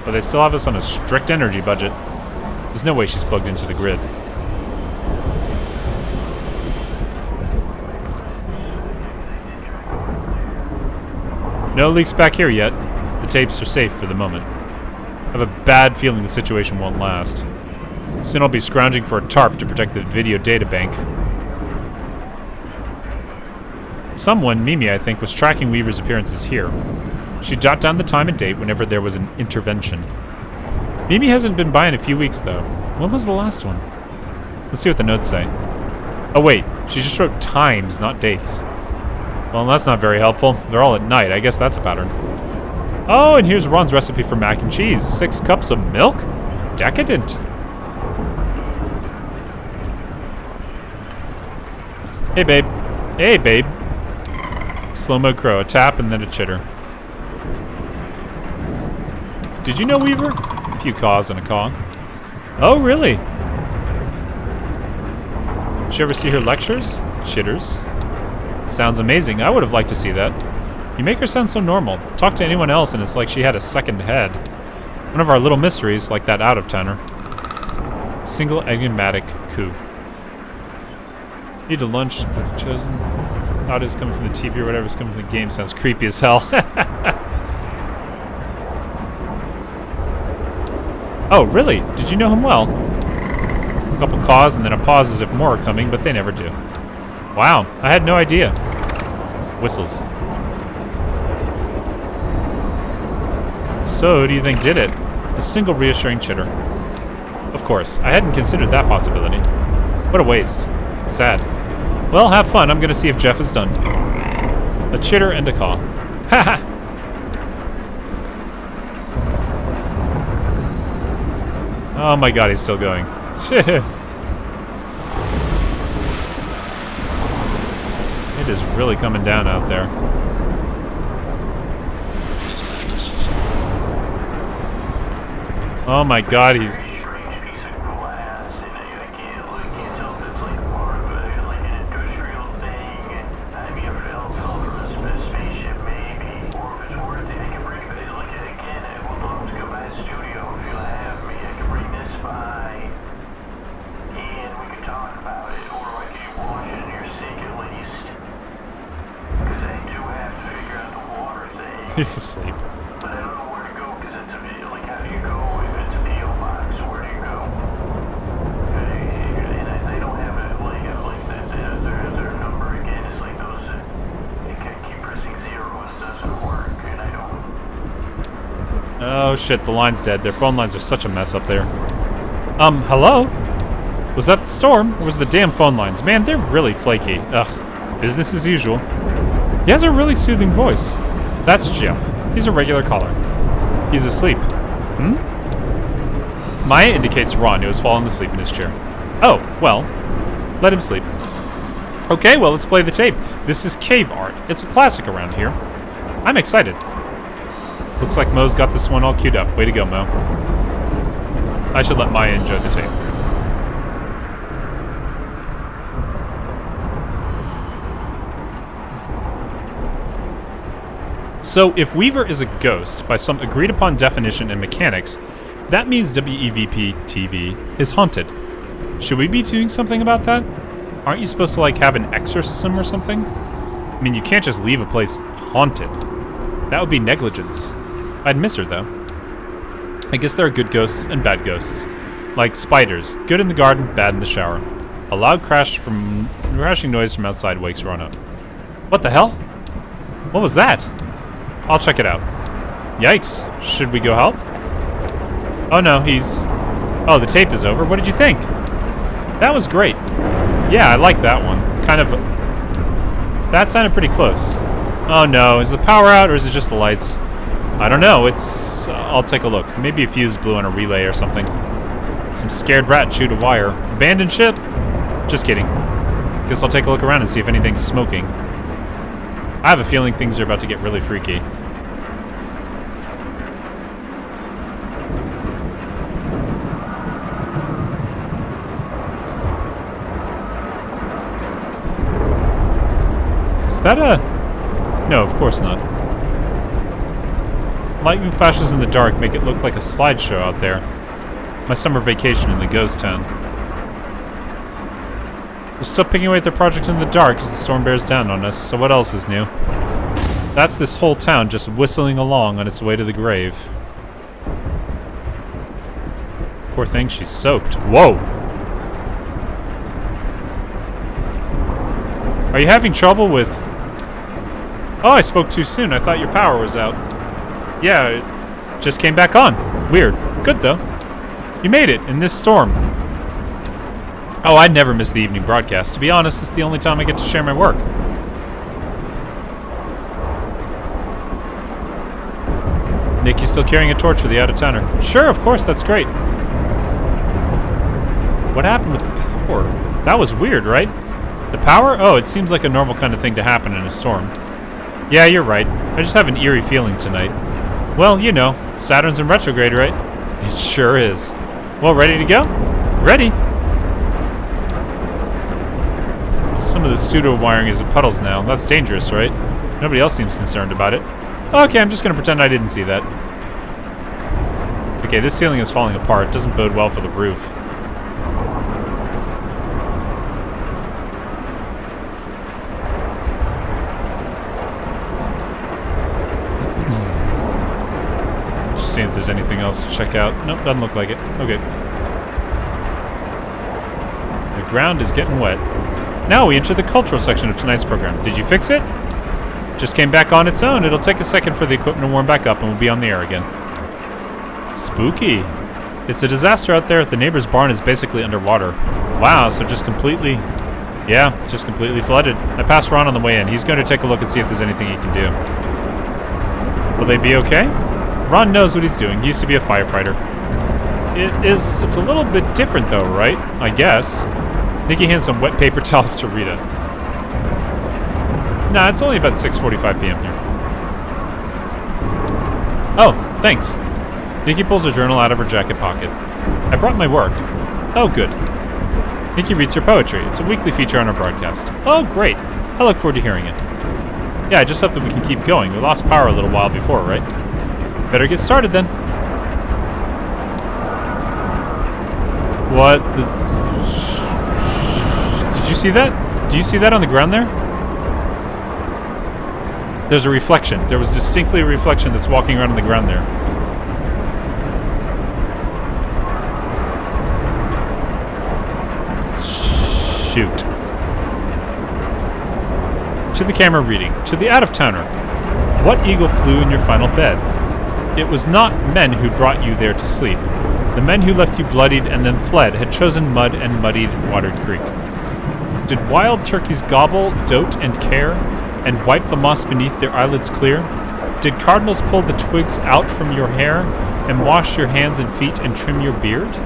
but they still have us on a strict energy budget. There's no way she's plugged into the grid. No leaks back here yet. The tapes are safe for the moment. I have a bad feeling the situation won't last. Soon I'll be scrounging for a tarp to protect the video data bank. Someone, Mimi I think, was tracking Weaver's appearances here. She'd jot down the time and date whenever there was an intervention. Mimi hasn't been by in a few weeks, though. When was the last one? Let's see what the notes say. Oh wait, she just wrote times, not dates. Well, that's not very helpful. They're all at night. I guess that's a pattern. Oh, and here's Ron's recipe for mac and cheese. 6 cups of milk? Decadent. Hey, babe. Hey, babe. Slow-mo crow. A tap and then a chitter. Did you know Weaver? A few caws and a caw. Oh, really? Did you ever see her lectures? Chitters. Sounds amazing. I would have liked to see that. You make her sound so normal. Talk to anyone else and it's like she had a second head. One of our little mysteries, like that out-of-towner. Single enigmatic coup. Need a lunch, but chosen. Audio's coming from the TV or whatever's coming from the game. Sounds creepy as hell. Oh, really? Did you know him well? A couple caws and then a pause as if more are coming, but they never do. Wow, I had no idea. Whistles. So, who do you think did it? A single reassuring chitter. Of course, I hadn't considered that possibility. What a waste. Sad. Well, have fun. I'm gonna see if Jeff is done. A chitter and a caw. Haha! Oh my god, he's still going. It is really coming down out there. Oh my god, he's... He's asleep. But I don't know where to go because it's a video. Like, how do you go if it's a PO box? Where do you go? And they don't have it like their number again. It's like those. You keep pressing 0 and it doesn't work, and I don't. Oh shit, the line's dead. Their phone lines are such a mess up there. Hello? Was that the storm? Or was it the damn phone lines? Man, they're really flaky. Ugh. Business as usual. He has a really soothing voice. That's Jeff. He's a regular caller. He's asleep. Maya indicates Ron, who has fallen asleep in his chair. Oh, well, let him sleep. Okay, well, let's play the tape. This is Cave Art. It's a classic around here. I'm excited. Looks like Mo's got this one all queued up. Way to go, Mo. I should let Maya enjoy the tape. So, if Weaver is a ghost, by some agreed-upon definition and mechanics, that means WEVP-TV is haunted. Should we be doing something about that? Aren't you supposed to, like, have an exorcism or something? I mean, you can't just leave a place haunted. That would be negligence. I'd miss her, though. I guess there are good ghosts and bad ghosts. Like spiders. Good in the garden, bad in the shower. A loud crashing noise from outside wakes Ron up. What the hell? What was that? I'll check it out. Yikes. Should we go help? Oh no, Oh, the tape is over. What did you think? That was great. Yeah, I like that one. Kind of... That sounded pretty close. Oh no, is the power out or is it just the lights? I don't know, I'll take a look. Maybe a fuse blew on a relay or something. Some scared rat chewed a wire. Abandoned ship? Just kidding. Guess I'll take a look around and see if anything's smoking. I have a feeling things are about to get really freaky. Is that a... No, of course not. Lightning flashes in the dark make it look like a slideshow out there. My summer vacation in the ghost town. They're still picking away at their project in the dark as the storm bears down on us, so what else is new? That's this whole town just whistling along on its way to the grave. Poor thing, she's soaked. Whoa! Are you having trouble with... Oh, I spoke too soon. I thought your power was out. Yeah, it just came back on. Weird. Good, though. You made it in this storm. Oh, I'd never miss the evening broadcast. To be honest, it's the only time I get to share my work. Nick, you still carrying a torch for the out-of-towner? Sure, of course, that's great. What happened with the power? That was weird, right? The power? Oh, it seems like a normal kind of thing to happen in a storm. Yeah, you're right. I just have an eerie feeling tonight. Well, you know, Saturn's in retrograde, right? It sure is. Well, ready to go? Ready. Some of the studio wiring is in puddles now. That's dangerous, right? Nobody else seems concerned about it. Okay, I'm just gonna pretend I didn't see that. Okay, this ceiling is falling apart. Doesn't bode well for the roof. Just seeing if there's anything else to check out. Nope, doesn't look like it. Okay. The ground is getting wet. Now we enter the cultural section of tonight's program. Did you fix it? Just came back on its own. It'll take a second for the equipment to warm back up and we'll be on the air again. Spooky. It's a disaster out there. The neighbor's barn is basically underwater. Wow, so just completely... Yeah, just completely flooded. I passed Ron on the way in. He's going to take a look and see if there's anything he can do. Will they be okay? Ron knows what he's doing. He used to be a firefighter. It's a little bit different though, right? I guess. Nikki hands some wet paper towels to Rita. Nah, it's only about 6:45 p.m. here. Oh, thanks. Nikki pulls a journal out of her jacket pocket. I brought my work. Oh, good. Nikki reads her poetry. It's a weekly feature on our broadcast. Oh, great. I look forward to hearing it. Yeah, I just hope that we can keep going. We lost power a little while before, right? Better get started then. What the... Did you see that? Do you see that on the ground there? There's a reflection. There was distinctly a reflection that's walking around on the ground there. Shoot. To the camera reading. To the out-of-towner. What eagle flew in your final bed? It was not men who brought you there to sleep. The men who left you bloodied and then fled had chosen mud and muddied watered creek. Did wild turkeys gobble, dote, and care, and wipe the moss beneath their eyelids clear? Did cardinals pull the twigs out from your hair, and wash your hands and feet and trim your beard?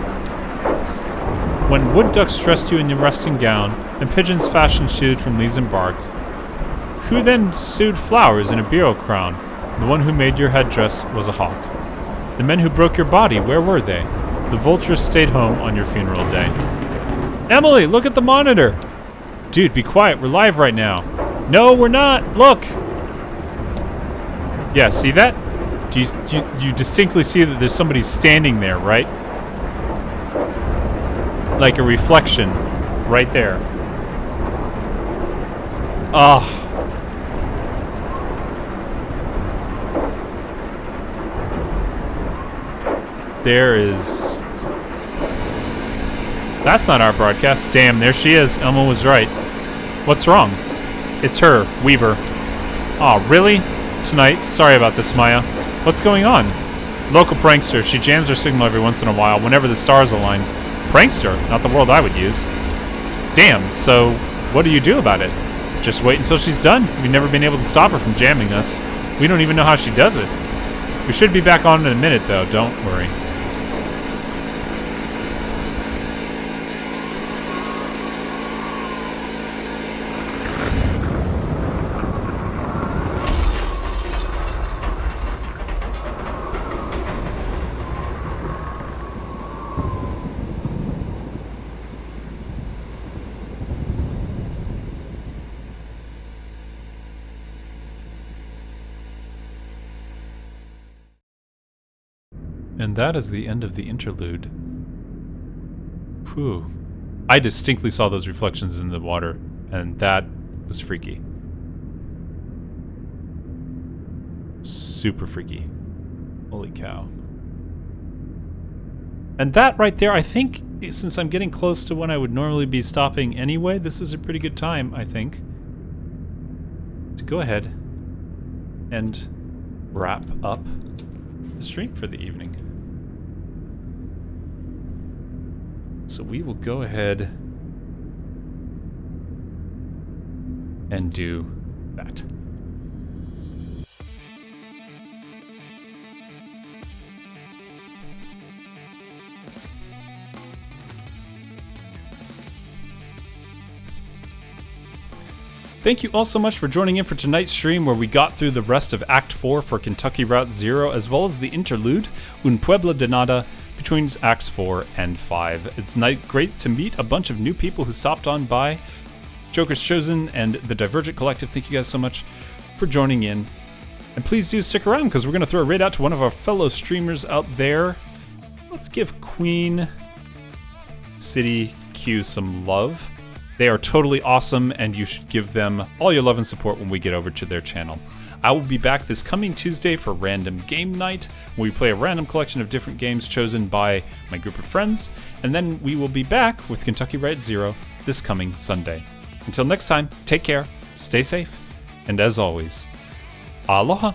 When wood ducks dressed you in your rusting gown, and pigeons fashioned shoes from leaves and bark, who then sewed flowers in a bureau crown? The one who made your headdress was a hawk. The men who broke your body, where were they? The vultures stayed home on your funeral day. Emily, look at the monitor! Dude, be quiet, we're live right now. No, we're not, look! Yeah, see that? Do you distinctly see that there's somebody standing there, right? Like a reflection, right there. Ah. There is That's not our broadcast. Damn, there she is. Elmo was right. What's wrong? It's her, Weaver. Aw, really? Tonight? Sorry about this, Maya. What's going on? Local prankster. She jams her signal every once in a while, whenever the stars align. Prankster? Not the word I would use. Damn, so what do you do about it? Just wait until she's done. We've never been able to stop her from jamming us. We don't even know how she does it. We should be back on in a minute, though. Don't worry. And that is the end of the interlude. Whew. I distinctly saw those reflections in the water, and that was freaky. Super freaky. Holy cow. And that right there, I think, since I'm getting close to when I would normally be stopping anyway, this is a pretty good time, I think, to go ahead and wrap up the stream for the evening. So we will go ahead and do that. Thank you all so much for joining in for tonight's stream, where we got through the rest of Act 4 for Kentucky Route Zero, as well as the interlude, Un Pueblo de Nada, between Acts 4 and 5. It's great to meet a bunch of new people who stopped on by. Joker's Chosen and the Divergent Collective, thank you guys so much for joining in. And please do stick around, because we're going to throw a raid out to one of our fellow streamers out there. Let's give Queen City Q some love. They are totally awesome, and you should give them all your love and support when we get over to their channel. I will be back this coming Tuesday for Random Game Night, where we play a random collection of different games chosen by my group of friends, and then we will be back with Kentucky Route Zero this coming Sunday. Until next time, take care, stay safe, and as always, aloha!